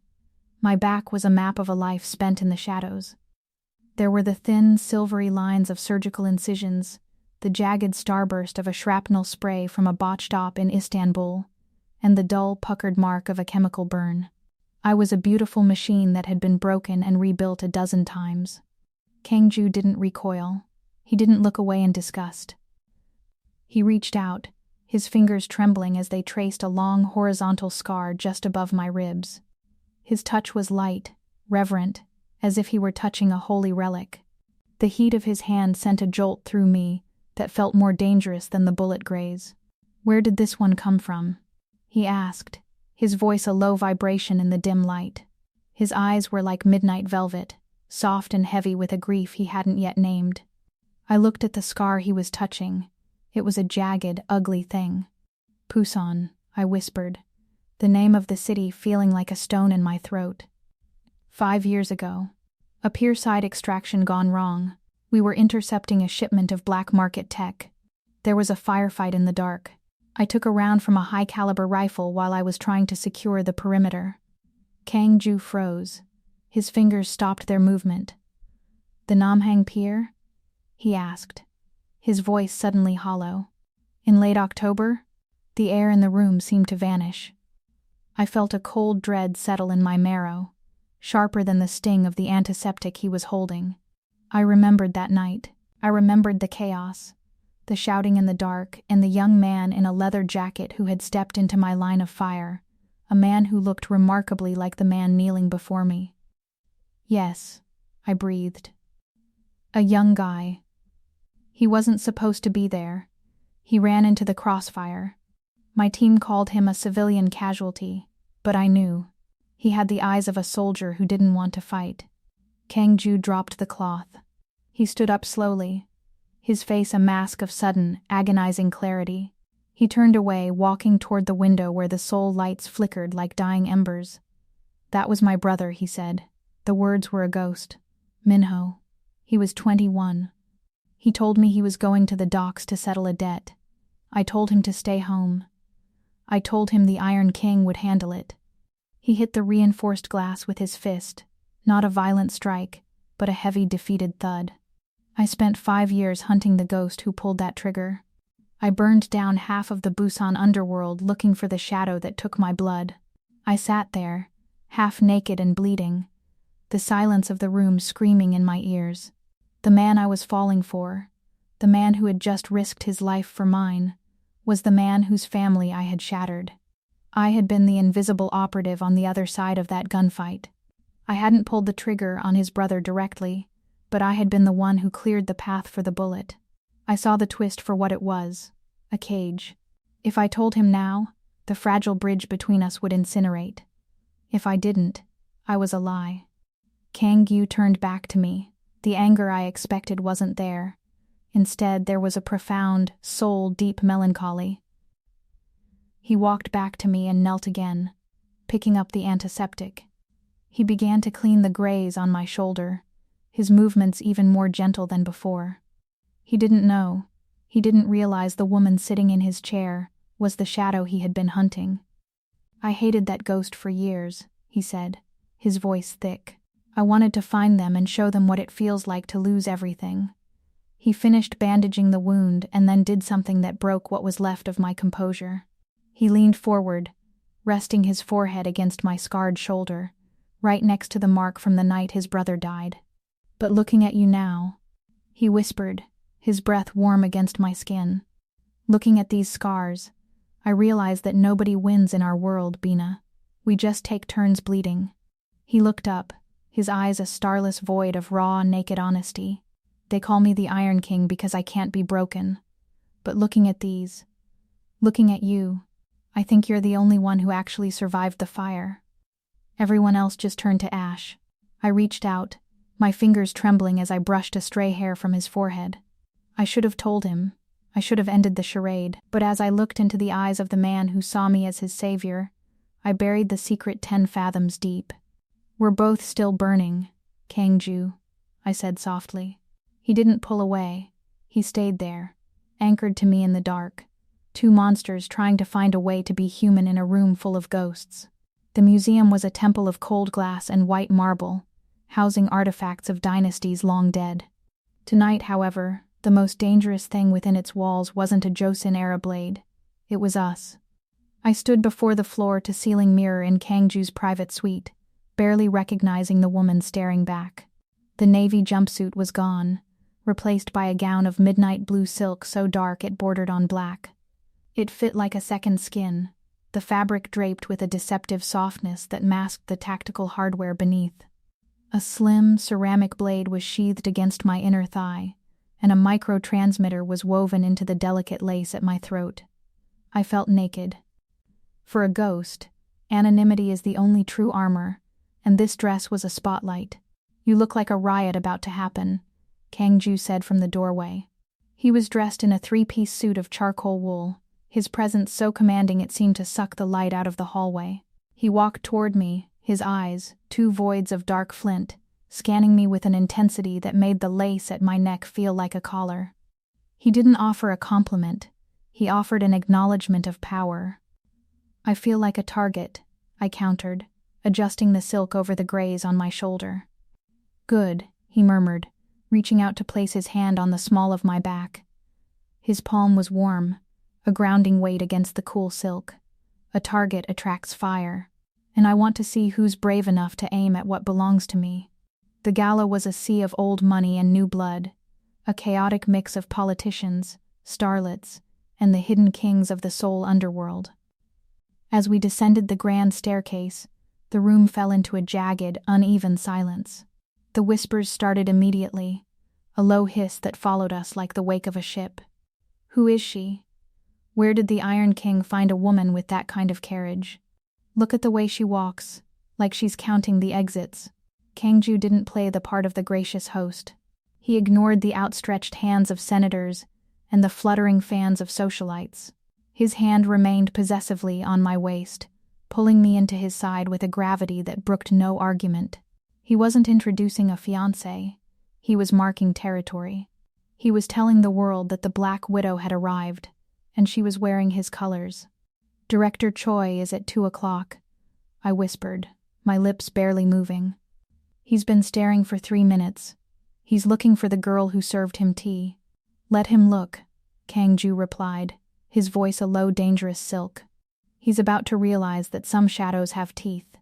My back was a map of a life spent in the shadows. There were the thin, silvery lines of surgical incisions, the jagged starburst of a shrapnel spray from a botched op in Istanbul, and the dull, puckered mark of a chemical burn. I was a beautiful machine that had been broken and rebuilt a dozen times. Kang-ju didn't recoil. He didn't look away in disgust. He reached out, his fingers trembling as they traced a long horizontal scar just above my ribs. His touch was light, reverent, as if he were touching a holy relic. The heat of his hand sent a jolt through me that felt more dangerous than the bullet graze. "Where did this one come from?" he asked, his voice a low vibration in the dim light. His eyes were like midnight velvet, soft and heavy with a grief he hadn't yet named. I looked at the scar he was touching. It was a jagged, ugly thing. "Busan," I whispered, the name of the city feeling like a stone in my throat. 5 years ago. A pierside extraction gone wrong. We were intercepting a shipment of black market tech. There was a firefight in the dark. I took a round from a high-caliber rifle while I was trying to secure the perimeter. Kang-ju froze. His fingers stopped their movement. "The Namhang Pier?" he asked, his voice suddenly hollow. "In late October?" The air in the room seemed to vanish. I felt a cold dread settle in my marrow, sharper than the sting of the antiseptic he was holding. I remembered that night. I remembered the chaos, the shouting in the dark, and the young man in a leather jacket who had stepped into my line of fire, a man who looked remarkably like the man kneeling before me. "Yes," I breathed. "A young guy. He wasn't supposed to be there. He ran into the crossfire. My team called him a civilian casualty, but I knew. He had the eyes of a soldier who didn't want to fight." Kang-ju dropped the cloth. He stood up slowly, his face a mask of sudden, agonizing clarity. He turned away, walking toward the window where the soul lights flickered like dying embers. "That was my brother," he said. The words were a ghost. "Minho. He was 21. He told me he was going to the docks to settle a debt. I told him to stay home. I told him the Iron King would handle it." He hit the reinforced glass with his fist, not a violent strike, but a heavy, defeated thud. I spent 5 years hunting the ghost who pulled that trigger. I burned down half of the Busan underworld looking for the shadow that took my blood. I sat there, half naked and bleeding, the silence of the room screaming in my ears. The man I was falling for, the man who had just risked his life for mine, was the man whose family I had shattered. I had been the invisible operative on the other side of that gunfight. I hadn't pulled the trigger on his brother directly, but I had been the one who cleared the path for the bullet. I saw the twist for what it was, a cage. If I told him now, the fragile bridge between us would incinerate. If I didn't, I was a lie. Kang-ju turned back to me. The anger I expected wasn't there. Instead, there was a profound, soul-deep melancholy. He walked back to me and knelt again. picking up the antiseptic. He began to clean the graze on my shoulder, his movements even more gentle than before. He didn't know. He didn't realize the woman sitting in his chair was the shadow he had been hunting. "I hated that ghost for years," he said, his voice thick. "I wanted to find them and show them what it feels like to lose everything." He finished bandaging the wound and then did something that broke what was left of my composure. He leaned forward, resting his forehead against my scarred shoulder, right next to the mark from the night his brother died. "But looking at you now," he whispered, his breath warm against my skin. "Looking at these scars, I realize that nobody wins in our world, Bina. We just take turns bleeding." He looked up, his eyes a starless void of raw, naked honesty. "They call me the Iron King because I can't be broken. But looking at these, looking at you, I think you're the only one who actually survived the fire. Everyone else just turned to ash." I reached out, my fingers trembling as I brushed a stray hair from his forehead. I should have told him. I should have ended the charade, but as I looked into the eyes of the man who saw me as his savior, I buried the secret 10 fathoms deep. "We're both still burning, Kang-ju," I said softly. He didn't pull away. He stayed there, anchored to me in the dark. Two monsters trying to find a way to be human in a room full of ghosts. The museum was a temple of cold glass and white marble, housing artifacts of dynasties long dead. Tonight, however, the most dangerous thing within its walls wasn't a Joseon-era blade. It was us. I stood before the floor-to-ceiling mirror in Kang-ju's private suite, barely recognizing the woman staring back. The navy jumpsuit was gone, replaced by a gown of midnight blue silk so dark it bordered on black. It fit like a second skin, the fabric draped with a deceptive softness that masked the tactical hardware beneath. A slim, ceramic blade was sheathed against my inner thigh, and a micro-transmitter was woven into the delicate lace at my throat. I felt naked. For a ghost, anonymity is the only true armor, and this dress was a spotlight. "You look like a riot about to happen," Kang-ju said from the doorway. He was dressed in a 3-piece suit of charcoal wool, his presence so commanding it seemed to suck the light out of the hallway. He walked toward me, his eyes, 2 voids of dark flint, scanning me with an intensity that made the lace at my neck feel like a collar. He didn't offer a compliment. He offered an acknowledgement of power. "I feel like a target," I countered, adjusting the silk over the graze on my shoulder. "Good," he murmured, reaching out to place his hand on the small of my back. His palm was warm, a grounding weight against the cool silk. A target attracts fire, and I want to see who's brave enough to aim at what belongs to me. The gala was a sea of old money and new blood, a chaotic mix of politicians, starlets, and the hidden kings of the Seoul underworld. As we descended the grand staircase, the room fell into a jagged, uneven silence. The whispers started immediately, a low hiss that followed us like the wake of a ship. "Who is she? Where did the Iron King find a woman with that kind of carriage? Look at the way she walks, like she's counting the exits." Kang-ju didn't play the part of the gracious host. He ignored the outstretched hands of senators and the fluttering fans of socialites. His hand remained possessively on my waist, pulling me into his side with a gravity that brooked no argument. He wasn't introducing a fiancé. He was marking territory. He was telling the world that the Black Widow had arrived, and she was wearing his colors. "Director Choi is at 2:00, I whispered, my lips barely moving. "He's been staring for 3 minutes. He's looking for the girl who served him tea." "Let him look," Kang-ju replied, his voice a low, dangerous silk. "He's about to realize that some shadows have teeth."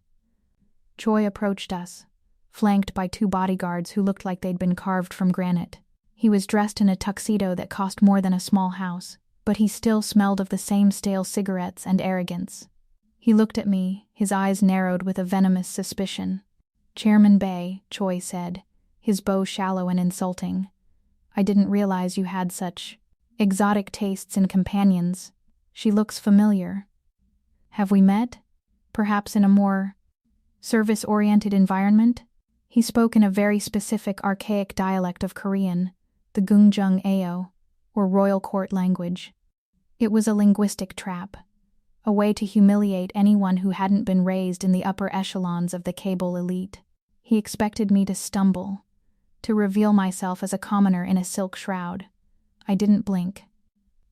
Choi approached us, flanked by 2 bodyguards who looked like they'd been carved from granite. He was dressed in a tuxedo that cost more than a small house, but he still smelled of the same stale cigarettes and arrogance. He looked at me, his eyes narrowed with a venomous suspicion. "Chairman Bae," Choi said, his bow shallow and insulting. "I didn't realize you had such exotic tastes in companions. She looks familiar. Have we met? Perhaps in a more service-oriented environment?" He spoke in a very specific archaic dialect of Korean, the Gungjung Ao, or royal court language. It was a linguistic trap, a way to humiliate anyone who hadn't been raised in the upper echelons of the cable elite. He expected me to stumble, to reveal myself as a commoner in a silk shroud. I didn't blink.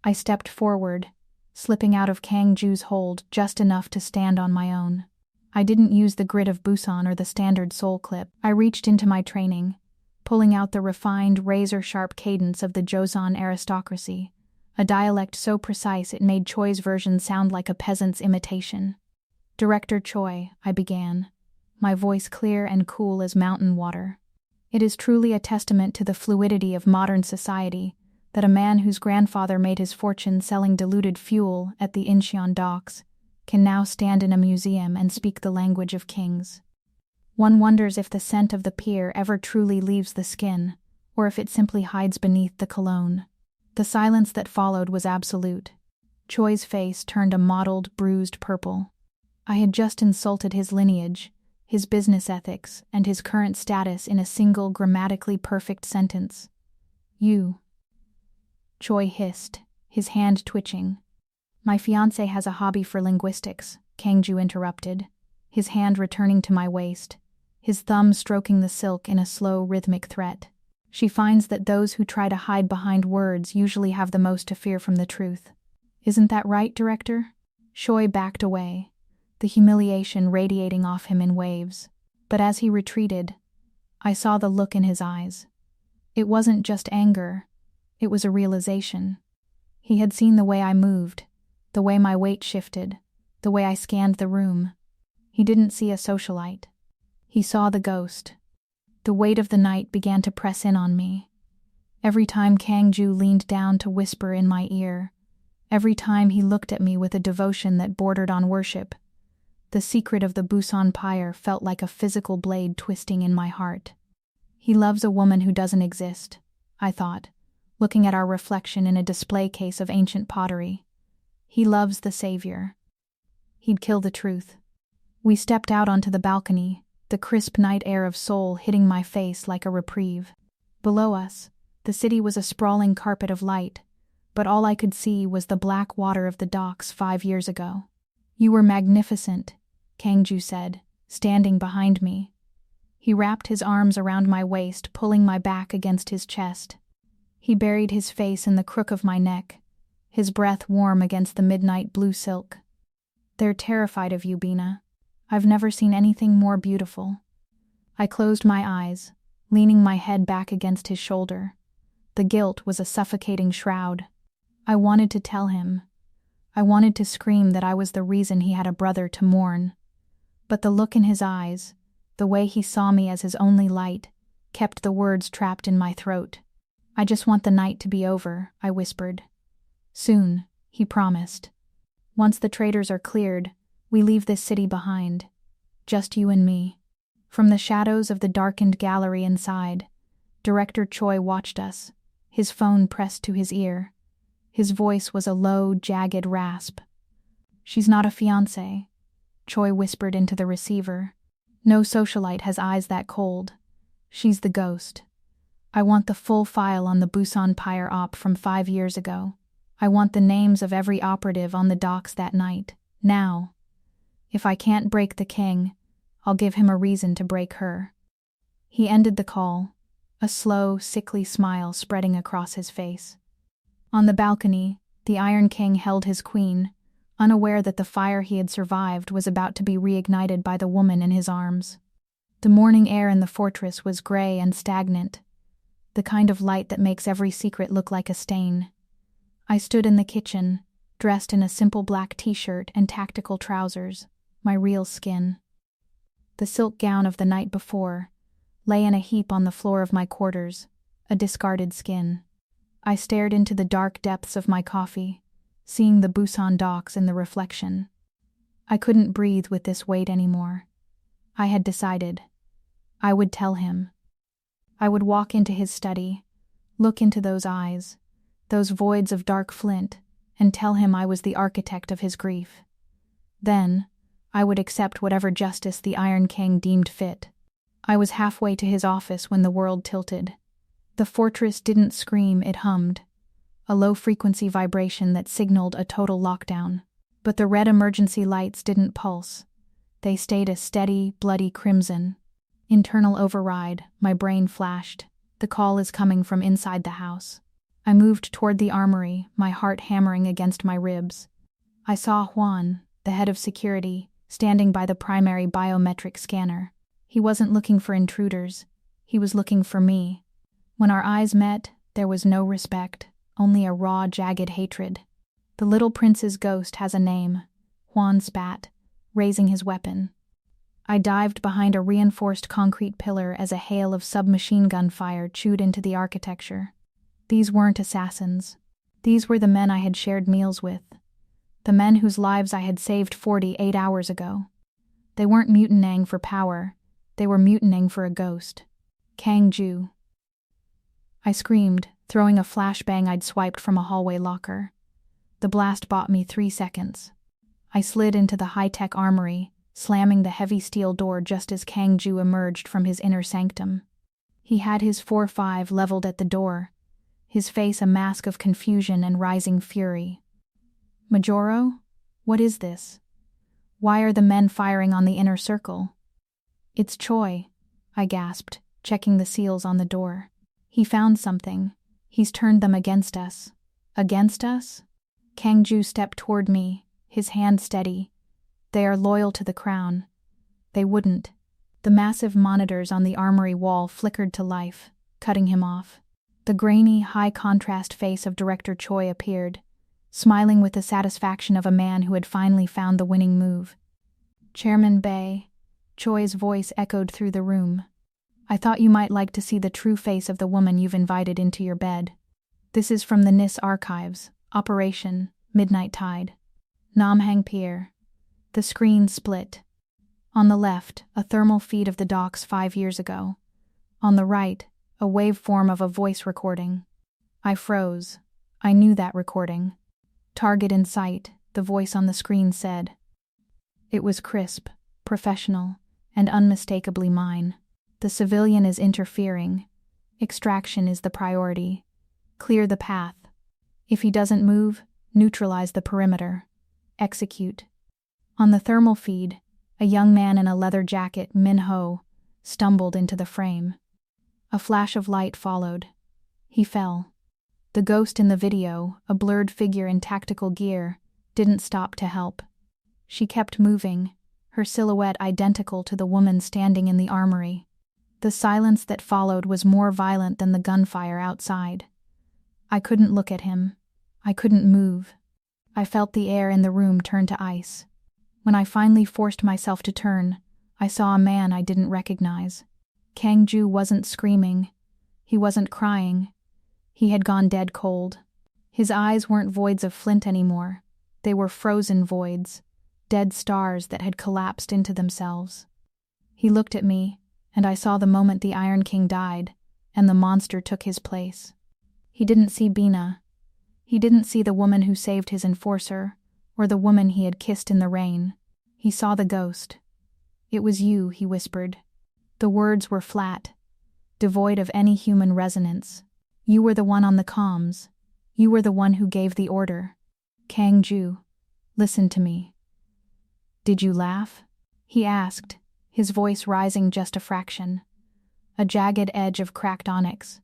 I stepped forward, slipping out of Kang-ju's hold just enough to stand on my own. I didn't use the grit of Busan or the standard soul clip. I reached into my training, pulling out the refined, razor-sharp cadence of the Joseon aristocracy, a dialect so precise it made Choi's version sound like a peasant's imitation. "Director Choi," I began, my voice clear and cool as mountain water. "It is truly a testament to the fluidity of modern society that a man whose grandfather made his fortune selling diluted fuel at the Incheon docks can now stand in a museum and speak the language of kings. One wonders if the scent of the pier ever truly leaves the skin, or if it simply hides beneath the cologne." The silence that followed was absolute. Choi's face turned a mottled, bruised purple. I had just insulted his lineage, his business ethics, and his current status in a single grammatically perfect sentence. "You." Choi hissed, his hand twitching. "My fiancé has a hobby for linguistics," Kang-ju interrupted, his hand returning to my waist, his thumb stroking the silk in a slow, rhythmic threat. "She finds that those who try to hide behind words usually have the most to fear from the truth. Isn't that right, Director?" Choi backed away, the humiliation radiating off him in waves. But as he retreated, I saw the look in his eyes. It wasn't just anger, it was a realization. He had seen the way I moved, the way my weight shifted, the way I scanned the room. He didn't see a socialite. He saw the ghost. The weight of the night began to press in on me. Every time Kang-ju leaned down to whisper in my ear, every time he looked at me with a devotion that bordered on worship, the secret of the Busan pyre felt like a physical blade twisting in my heart. He loves a woman who doesn't exist, I thought, looking at our reflection in a display case of ancient pottery. He loves the savior. He'd kill the truth. We stepped out onto the balcony, the crisp night air of Seoul hitting my face like a reprieve. Below us, the city was a sprawling carpet of light, but all I could see was the black water of the docks 5 years ago. "You were magnificent," Kang-ju said, standing behind me. He wrapped his arms around my waist, pulling my back against his chest. He buried his face in the crook of my neck, his breath warm against the midnight blue silk. "They're terrified of you, Bina. I've never seen anything more beautiful." I closed my eyes, leaning my head back against his shoulder. The guilt was a suffocating shroud. I wanted to tell him. I wanted to scream that I was the reason he had a brother to mourn. But the look in his eyes, the way he saw me as his only light, kept the words trapped in my throat. "I just want the night to be over," I whispered. "Soon," he promised. "Once the traitors are cleared, we leave this city behind. Just you and me." From the shadows of the darkened gallery inside, Director Choi watched us, his phone pressed to his ear. His voice was a low, jagged rasp. "She's not a fiancé," Choi whispered into the receiver. "No socialite has eyes that cold. She's the ghost. I want the full file on the Busan pyre op from 5 years ago. I want the names of every operative on the docks that night, now. If I can't break the king, I'll give him a reason to break her." He ended the call, a slow, sickly smile spreading across his face. On the balcony, the Iron King held his queen, unaware that the fire he had survived was about to be reignited by the woman in his arms. The morning air in the fortress was gray and stagnant, the kind of light that makes every secret look like a stain. I stood in the kitchen, dressed in a simple black t-shirt and tactical trousers, my real skin. The silk gown of the night before lay in a heap on the floor of my quarters, a discarded skin. I stared into the dark depths of my coffee, seeing the Busan docks in the reflection. I couldn't breathe with this weight anymore. I had decided. I would tell him. I would walk into his study, look into those eyes, those voids of dark flint, and tell him I was the architect of his grief. Then, I would accept whatever justice the Iron King deemed fit. I was halfway to his office when the world tilted. The fortress didn't scream, it hummed, a low-frequency vibration that signaled a total lockdown. But the red emergency lights didn't pulse. They stayed a steady, bloody crimson. Internal override, my brain flashed. The call is coming from inside the house. I moved toward the armory, my heart hammering against my ribs. I saw Juan, the head of security, standing by the primary biometric scanner. He wasn't looking for intruders. He was looking for me. When our eyes met, there was no respect, only a raw, jagged hatred. The little prince's ghost has a name. Juan spat, raising his weapon. I dived behind a reinforced concrete pillar as a hail of submachine gun fire chewed into the architecture. These weren't assassins. These were the men I had shared meals with. The men whose lives I had saved 48 hours ago. They weren't mutinying for power. They were mutinying for a ghost. Kang-ju. I screamed, throwing a flashbang I'd swiped from a hallway locker. The blast bought me 3 seconds. I slid into the high-tech armory, slamming the heavy steel door just as Kang-ju emerged from his inner sanctum. He had his 4.5 leveled at the door, his face a mask of confusion and rising fury. Majoro? What is this? Why are the men firing on the inner circle? It's Choi, I gasped, checking the seals on the door. He found something. He's turned them against us. Against us? Kang-ju stepped toward me, his hand steady. They are loyal to the crown. They wouldn't. The massive monitors on the armory wall flickered to life, cutting him off. The grainy, high-contrast face of Director Choi appeared, smiling with the satisfaction of a man who had finally found the winning move. Chairman Bae, Choi's voice echoed through the room. I thought you might like to see the true face of the woman you've invited into your bed. This is from the NIS archives, Operation Midnight Tide. Namhang Pier. The screen split. On the left, a thermal feed of the docks 5 years ago. On the right, a waveform of a voice recording. I froze. I knew that recording. Target in sight, the voice on the screen said. It was crisp, professional, and unmistakably mine. The civilian is interfering. Extraction is the priority. Clear the path. If he doesn't move, neutralize the perimeter. Execute. On the thermal feed, a young man in a leather jacket, Min-ho, stumbled into the frame. A flash of light followed. He fell. The ghost in the video, a blurred figure in tactical gear, didn't stop to help. She kept moving, her silhouette identical to the woman standing in the armory. The silence that followed was more violent than the gunfire outside. I couldn't look at him. I couldn't move. I felt the air in the room turn to ice. When I finally forced myself to turn, I saw a man I didn't recognize. Kang-ju wasn't screaming. He wasn't crying. He had gone dead cold. His eyes weren't voids of flint anymore. They were frozen voids, dead stars that had collapsed into themselves. He looked at me, and I saw the moment the Iron King died, and the monster took his place. He didn't see Bina. He didn't see the woman who saved his enforcer, or the woman he had kissed in the rain. He saw the ghost. It was you, he whispered. The words were flat, devoid of any human resonance. You were the one on the comms. You were the one who gave the order. Kang-ju, listen to me. Did you laugh? He asked, his voice rising just a fraction. A jagged edge of cracked onyx.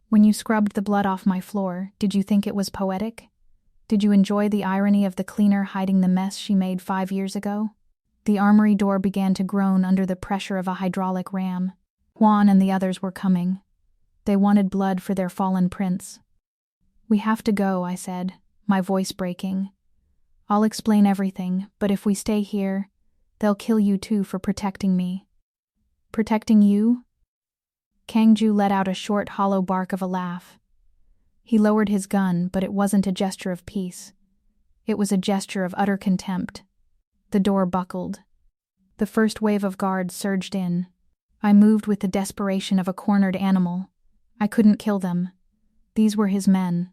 When you scrubbed the blood off my floor, did you think it was poetic? Did you enjoy the irony of the cleaner hiding the mess she made 5 years ago? The armory door began to groan under the pressure of a hydraulic ram. Juan and the others were coming. They wanted blood for their fallen prince. We have to go, I said, my voice breaking. I'll explain everything, but if we stay here, they'll kill you too for protecting me. Protecting you? Kang-ju let out a short, hollow bark of a laugh. He lowered his gun, but it wasn't a gesture of peace. It was a gesture of utter contempt. The door buckled. The first wave of guards surged in. I moved with the desperation of a cornered animal. I couldn't kill them. These were his men.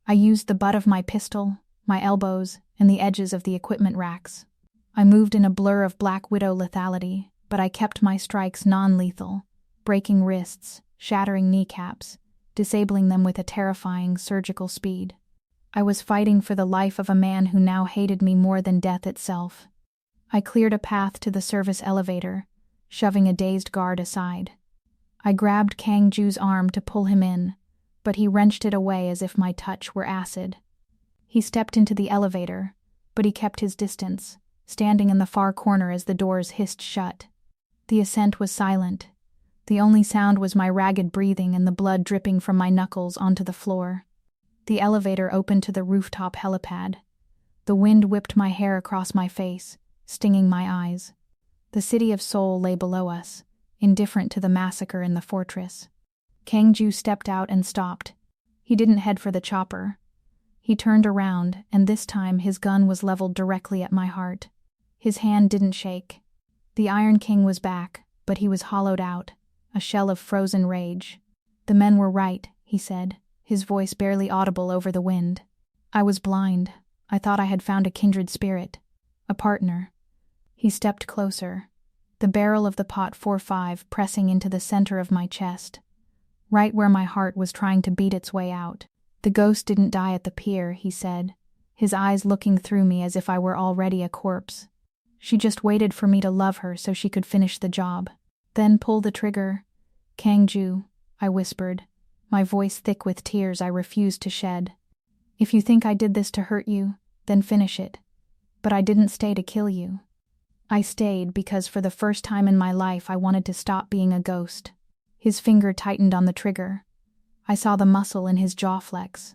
I used the butt of my pistol, my elbows, and the edges of the equipment racks. I moved in a blur of Black Widow lethality, but I kept my strikes non-lethal, breaking wrists, shattering kneecaps, disabling them with a terrifying surgical speed. I was fighting for the life of a man who now hated me more than death itself. I cleared a path to the service elevator, shoving a dazed guard aside. I grabbed Kang-ju's arm to pull him in, but he wrenched it away as if my touch were acid. He stepped into the elevator, but he kept his distance, standing in the far corner as the doors hissed shut. The ascent was silent. The only sound was my ragged breathing and the blood dripping from my knuckles onto the floor. The elevator opened to the rooftop helipad. The wind whipped my hair across my face, stinging my eyes. The city of Seoul lay below us, indifferent to the massacre in the fortress. Kang-ju stepped out and stopped. He didn't head for the chopper. He turned around, and this time his gun was leveled directly at my heart. His hand didn't shake. The Iron King was back, but he was hollowed out, a shell of frozen rage. "The men were right," he said, his voice barely audible over the wind. I was blind. I thought I had found a kindred spirit, a partner. He stepped closer, the barrel of the pot .45 pressing into the center of my chest, right where my heart was trying to beat its way out. "The ghost didn't die at the pier," he said, his eyes looking through me as if I were already a corpse. "She just waited for me to love her so she could finish the job. Then pull the trigger." "Kang-ju," I whispered, my voice thick with tears I refused to shed. "If you think I did this to hurt you, then finish it. But I didn't stay to kill you. I stayed because for the first time in my life I wanted to stop being a ghost." His finger tightened on the trigger. I saw the muscle in his jaw flex.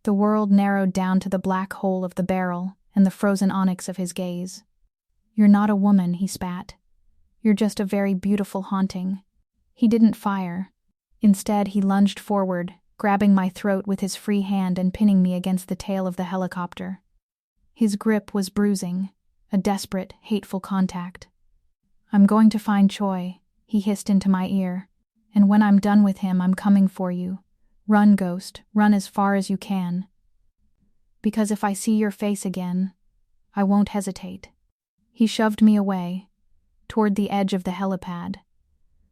The world narrowed down to the black hole of the barrel and the frozen onyx of his gaze. "You're not a woman," he spat. "You're just a very beautiful haunting." He didn't fire. Instead, he lunged forward, grabbing my throat with his free hand and pinning me against the tail of the helicopter. His grip was bruising, a desperate, hateful contact. "I'm going to find Choi," he hissed into my ear. "And when I'm done with him, I'm coming for you. Run, ghost, run as far as you can. Because if I see your face again, I won't hesitate." He shoved me away, toward the edge of the helipad.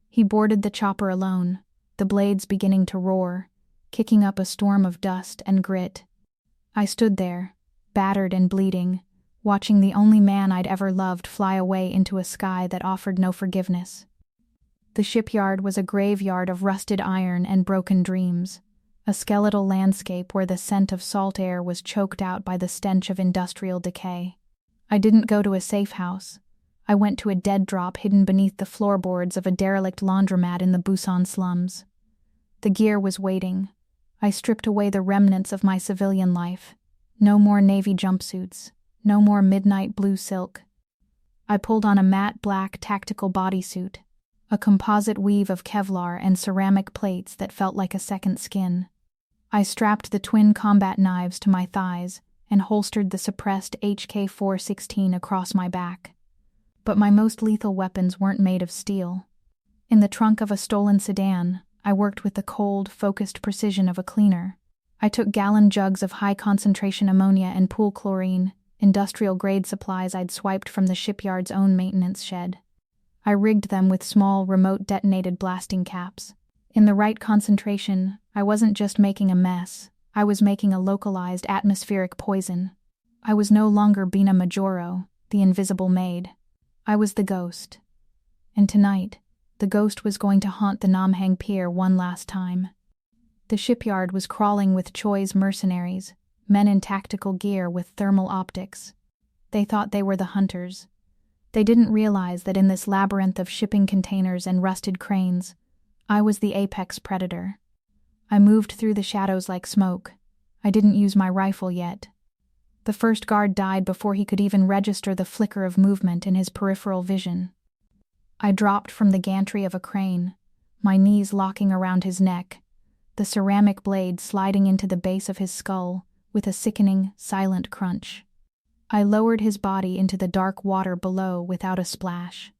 He boarded the chopper alone, the blades beginning to roar, kicking up a storm of dust and grit. I stood there, battered and bleeding, watching the only man I'd ever loved fly away into a sky that offered no forgiveness. The shipyard was a graveyard of rusted iron and broken dreams, a skeletal landscape where the scent of salt air was choked out by the stench of industrial decay. I didn't go to a safe house. I went to a dead drop hidden beneath the floorboards of a derelict laundromat in the Busan slums. The gear was waiting. I stripped away the remnants of my civilian life. No more navy jumpsuits. No more midnight blue silk. I pulled on a matte black tactical bodysuit, a composite weave of Kevlar and ceramic plates that felt like a second skin. I strapped the twin combat knives to my thighs and holstered the suppressed HK-416 across my back. But my most lethal weapons weren't made of steel. In the trunk of a stolen sedan, I worked with the cold, focused precision of a cleaner. I took gallon jugs of high-concentration ammonia and pool chlorine, industrial-grade supplies I'd swiped from the shipyard's own maintenance shed. I rigged them with small, remote-detonated blasting caps. In the right concentration, I wasn't just making a mess. I was making a localized atmospheric poison. I was no longer Bina Majoro, the invisible maid. I was the ghost. And tonight, the ghost was going to haunt the Namhang Pier one last time. The shipyard was crawling with Choi's mercenaries, men in tactical gear with thermal optics. They thought they were the hunters. They didn't realize that in this labyrinth of shipping containers and rusted cranes, I was the apex predator. I moved through the shadows like smoke. I didn't use my rifle yet. The first guard died before he could even register the flicker of movement in his peripheral vision. I dropped from the gantry of a crane, my knees locking around his neck, the ceramic blade sliding into the base of his skull with a sickening, silent crunch. I lowered his body into the dark water below without a splash.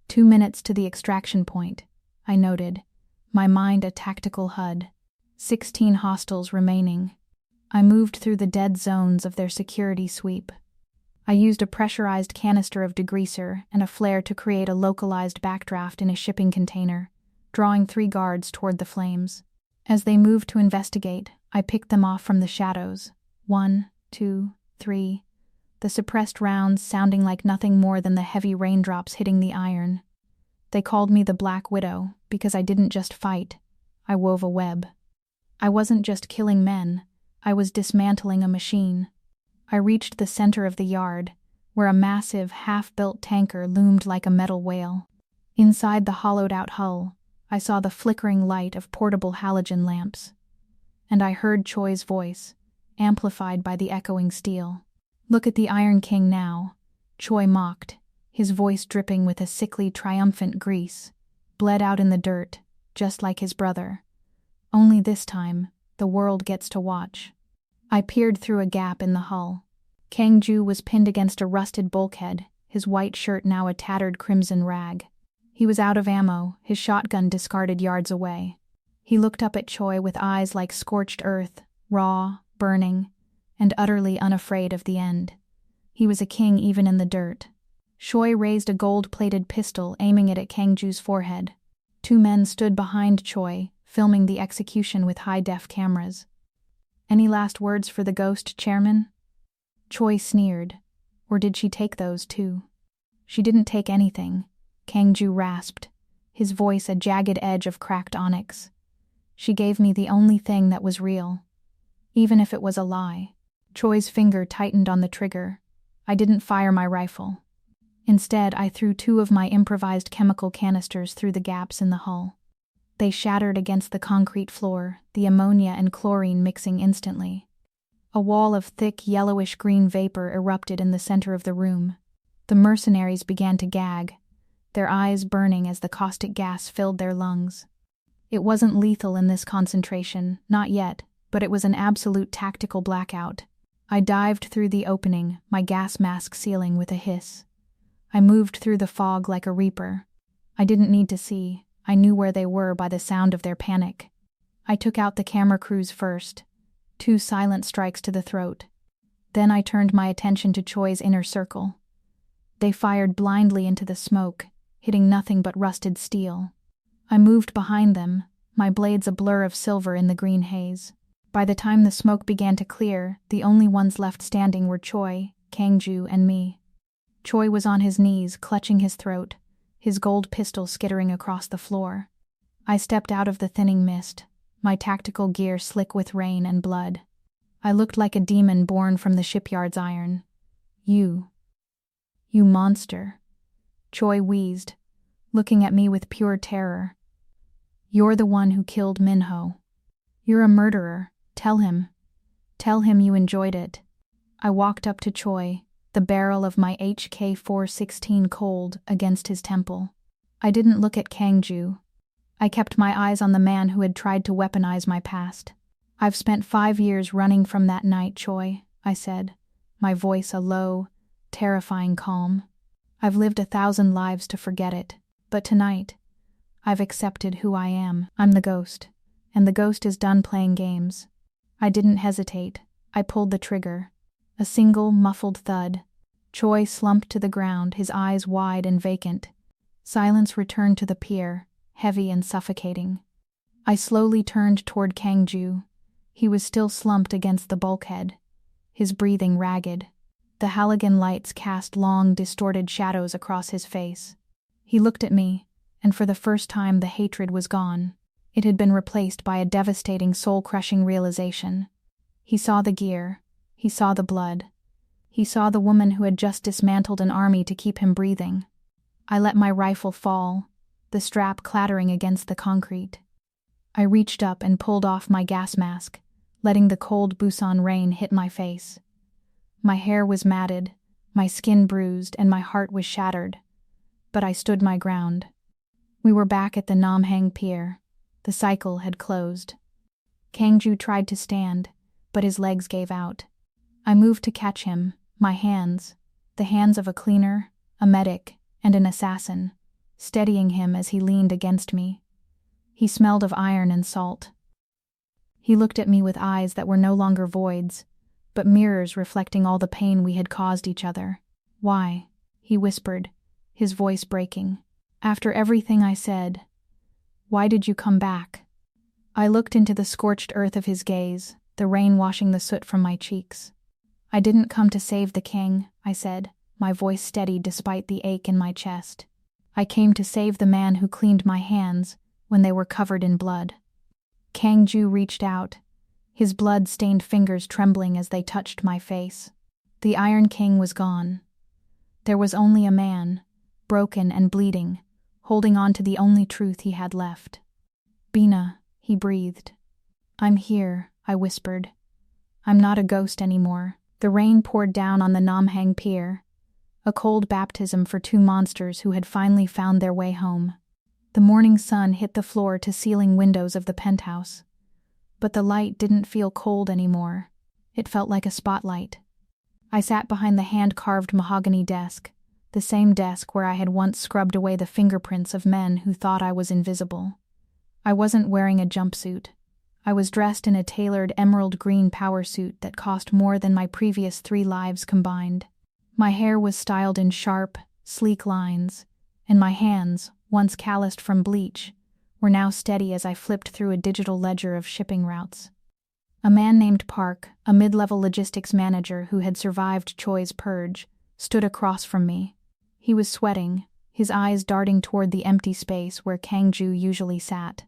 2 minutes to the extraction point, I noted, my mind a tactical HUD. 16 hostiles remaining. I moved through the dead zones of their security sweep. I used a pressurized canister of degreaser and a flare to create a localized backdraft in a shipping container, drawing 3 guards toward the flames. As they moved to investigate, I picked them off from the shadows, 1, 2, 3, the suppressed rounds sounding like nothing more than the heavy raindrops hitting the iron. They called me the Black Widow because I didn't just fight, I wove a web. I wasn't just killing men, I was dismantling a machine. I reached the center of the yard, where a massive, half-built tanker loomed like a metal whale. Inside the hollowed-out hull, I saw the flickering light of portable halogen lamps. And I heard Choi's voice, amplified by the echoing steel. "Look at the Iron King now," Choi mocked, his voice dripping with a sickly, triumphant grease, bled out in the dirt, just like his brother. Only this time, the world gets to watch. I peered through a gap in the hull. Kang-ju was pinned against a rusted bulkhead, his white shirt now a tattered crimson rag. He was out of ammo, his shotgun discarded yards away. He looked up at Choi with eyes like scorched earth, raw, burning, and utterly unafraid of the end. He was a king even in the dirt. Choi raised a gold-plated pistol, aiming it at Kang-ju's forehead. 2 men stood behind Choi, filming the execution with high-def cameras. "Any last words for the ghost, Chairman?" Choi sneered. Or did she take those too? "She didn't take anything," Kang-ju rasped, his voice a jagged edge of cracked onyx. "She gave me the only thing that was real. Even if it was a lie." Choi's finger tightened on the trigger. I didn't fire my rifle. Instead, I threw 2 of my improvised chemical canisters through the gaps in the hull. They shattered against the concrete floor, the ammonia and chlorine mixing instantly. A wall of thick, yellowish-green vapor erupted in the center of the room. The mercenaries began to gag, their eyes burning as the caustic gas filled their lungs. It wasn't lethal in this concentration, not yet, but it was an absolute tactical blackout. I dived through the opening, my gas mask sealing with a hiss. I moved through the fog like a reaper. I didn't need to see. I knew where they were by the sound of their panic. I took out the camera crews first, 2 silent strikes to the throat. Then I turned my attention to Choi's inner circle. They fired blindly into the smoke, hitting nothing but rusted steel. I moved behind them, my blades a blur of silver in the green haze. By the time the smoke began to clear, the only ones left standing were Choi, Kang-ju, and me. Choi was on his knees, clutching his throat, his gold pistol skittering across the floor. I stepped out of the thinning mist, my tactical gear slick with rain and blood. I looked like a demon born from the shipyard's iron. You monster," Choi wheezed, looking at me with pure terror. "You're the one who killed Minho. You're a murderer. Tell him. Tell him you enjoyed it." I walked up to Choi, the barrel of my HK-416 cold against his temple. I didn't look at Kang-ju. I kept my eyes on the man who had tried to weaponize my past. "I've spent 5 years running from that night, Choi," I said, my voice a low, terrifying calm. "I've lived 1,000 lives to forget it, but tonight, I've accepted who I am. I'm the ghost, and the ghost is done playing games." I didn't hesitate. I pulled the trigger. A single, muffled thud. Choi slumped to the ground, his eyes wide and vacant. Silence returned to the pier, heavy and suffocating. I slowly turned toward Kang-ju. He was still slumped against the bulkhead, his breathing ragged. The halogen lights cast long, distorted shadows across his face. He looked at me, and for the first time the hatred was gone. It had been replaced by a devastating, soul-crushing realization. He saw the gear. He saw the blood. He saw the woman who had just dismantled an army to keep him breathing. I let my rifle fall, the strap clattering against the concrete. I reached up and pulled off my gas mask, letting the cold Busan rain hit my face. My hair was matted, my skin bruised, and my heart was shattered. But I stood my ground. We were back at the Namhang Pier. The cycle had closed. Kang-ju tried to stand, but his legs gave out. I moved to catch him, my hands, the hands of a cleaner, a medic, and an assassin, steadying him as he leaned against me. He smelled of iron and salt. He looked at me with eyes that were no longer voids, but mirrors reflecting all the pain we had caused each other. "Why?" he whispered, his voice breaking. "After everything I said, why did you come back?" I looked into the scorched earth of his gaze, the rain washing the soot from my cheeks. "I didn't come to save the king," I said, my voice steady despite the ache in my chest. "I came to save the man who cleaned my hands when they were covered in blood." Kang-ju reached out, his blood-stained fingers trembling as they touched my face. The Iron King was gone. There was only a man, broken and bleeding, holding on to the only truth he had left. "Bina," he breathed. "I'm here," I whispered. "I'm not a ghost anymore." The rain poured down on the Namhang Pier, a cold baptism for two monsters who had finally found their way home. The morning sun hit the floor-to-ceiling windows of the penthouse. But the light didn't feel cold anymore. It felt like a spotlight. I sat behind the hand-carved mahogany desk, the same desk where I had once scrubbed away the fingerprints of men who thought I was invisible. I wasn't wearing a jumpsuit. I was dressed in a tailored emerald green power suit that cost more than my previous 3 lives combined. My hair was styled in sharp, sleek lines, and my hands, once calloused from bleach, were now steady as I flipped through a digital ledger of shipping routes. A man named Park, a mid-level logistics manager who had survived Choi's purge, stood across from me. He was sweating, his eyes darting toward the empty space where Kang-ju usually sat.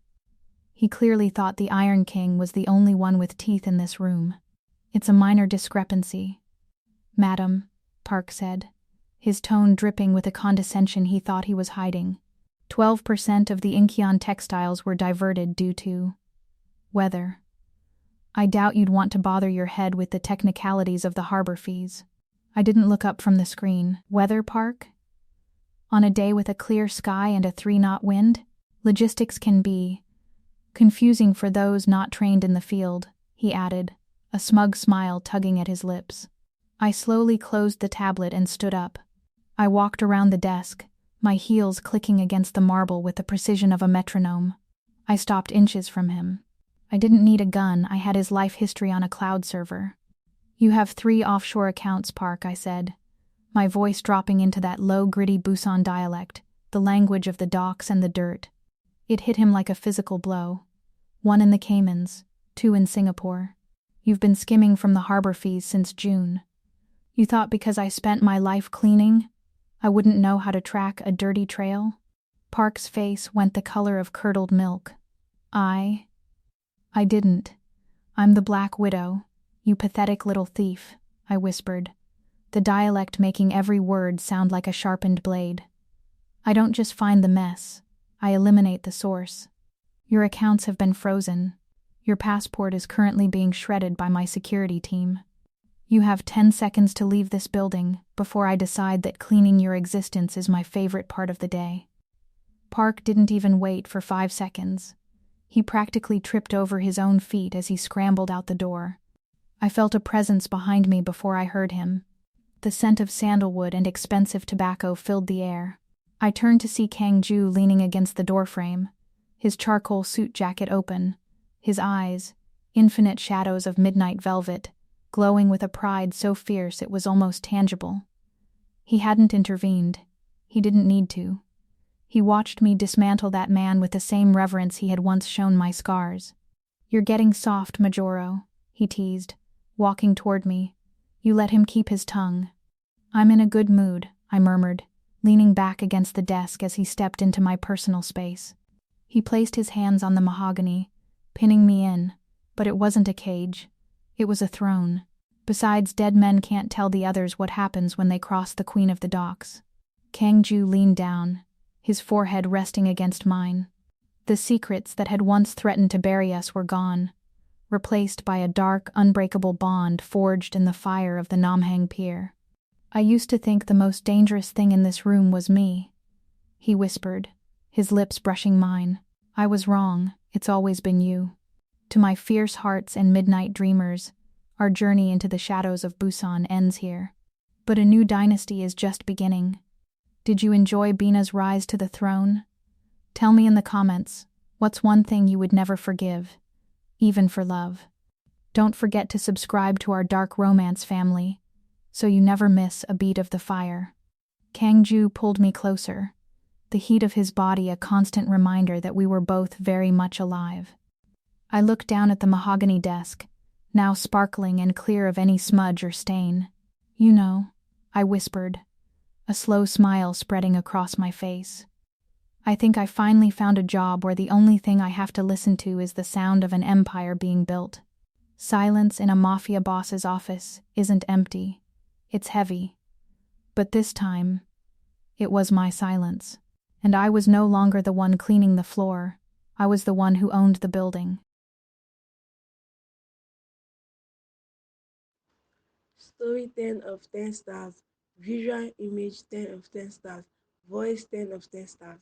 He clearly thought the Iron King was the only one with teeth in this room. "It's a minor discrepancy." "Madam," Park said, his tone dripping with a condescension he thought he was hiding. 12% of the Incheon textiles were diverted due to weather. "I doubt you'd want to bother your head with the technicalities of the harbor fees." I didn't look up from the screen. "Weather, Park? On a day with a clear sky and a 3-knot wind? Logistics can be confusing for those not trained in the field," he added, a smug smile tugging at his lips. I slowly closed the tablet and stood up. I walked around the desk, my heels clicking against the marble with the precision of a metronome. I stopped inches from him. I didn't need a gun, I had his life history on a cloud server. "You have 3 offshore accounts, Park," I said, my voice dropping into that low, gritty Busan dialect, the language of the docks and the dirt. It hit him like a physical blow. 1 in the Caymans, 2 in Singapore. You've been skimming from the harbor fees since June. You thought because I spent my life cleaning, I wouldn't know how to track a dirty trail?" Park's face went the color of curdled milk. I didn't. I'm the Black Widow, you pathetic little thief," I whispered, the dialect making every word sound like a sharpened blade. "I don't just find the mess, I eliminate the source. Your accounts have been frozen. Your passport is currently being shredded by my security team. You have 10 seconds to leave this building before I decide that cleaning your existence is my favorite part of the day." Park didn't even wait for 5 seconds. He practically tripped over his own feet as he scrambled out the door. I felt a presence behind me before I heard him. The scent of sandalwood and expensive tobacco filled the air. I turned to see Kang-ju leaning against the doorframe, his charcoal suit jacket open, his eyes, infinite shadows of midnight velvet, glowing with a pride so fierce it was almost tangible. He hadn't intervened. He didn't need to. He watched me dismantle that man with the same reverence he had once shown my scars. "You're getting soft, Majoro," he teased, walking toward me. "You let him keep his tongue." "I'm in a good mood," I murmured, leaning back against the desk as he stepped into my personal space. He placed his hands on the mahogany, pinning me in, but it wasn't a cage. It was a throne. Besides, dead men can't tell the others what happens when they cross the Queen of the Docks. Kang-ju leaned down, his forehead resting against mine. The secrets that had once threatened to bury us were gone, replaced by a dark, unbreakable bond forged in the fire of the Namhang Pier. "I used to think the most dangerous thing in this room was me," he whispered, his lips brushing mine. "I was wrong, it's always been you." To my fierce hearts and midnight dreamers, our journey into the shadows of Busan ends here. But a new dynasty is just beginning. Did you enjoy Bina's rise to the throne? Tell me in the comments, what's one thing you would never forgive, even for love? Don't forget to subscribe to our dark romance family, so you never miss a beat of the fire. Kang-ju pulled me closer, the heat of his body a constant reminder that we were both very much alive. I looked down at the mahogany desk, now sparkling and clear of any smudge or stain. You know, I whispered, a slow smile spreading across my face. I think I finally found a job where the only thing I have to listen to is the sound of an empire being built. Silence in a mafia boss's office isn't empty, it's heavy. But this time, it was my silence. And I was no longer the one cleaning the floor, I was the one who owned the building. Story 10 of 10 stars. Visual image 10 of 10 stars. Voice 10 of 10 stars.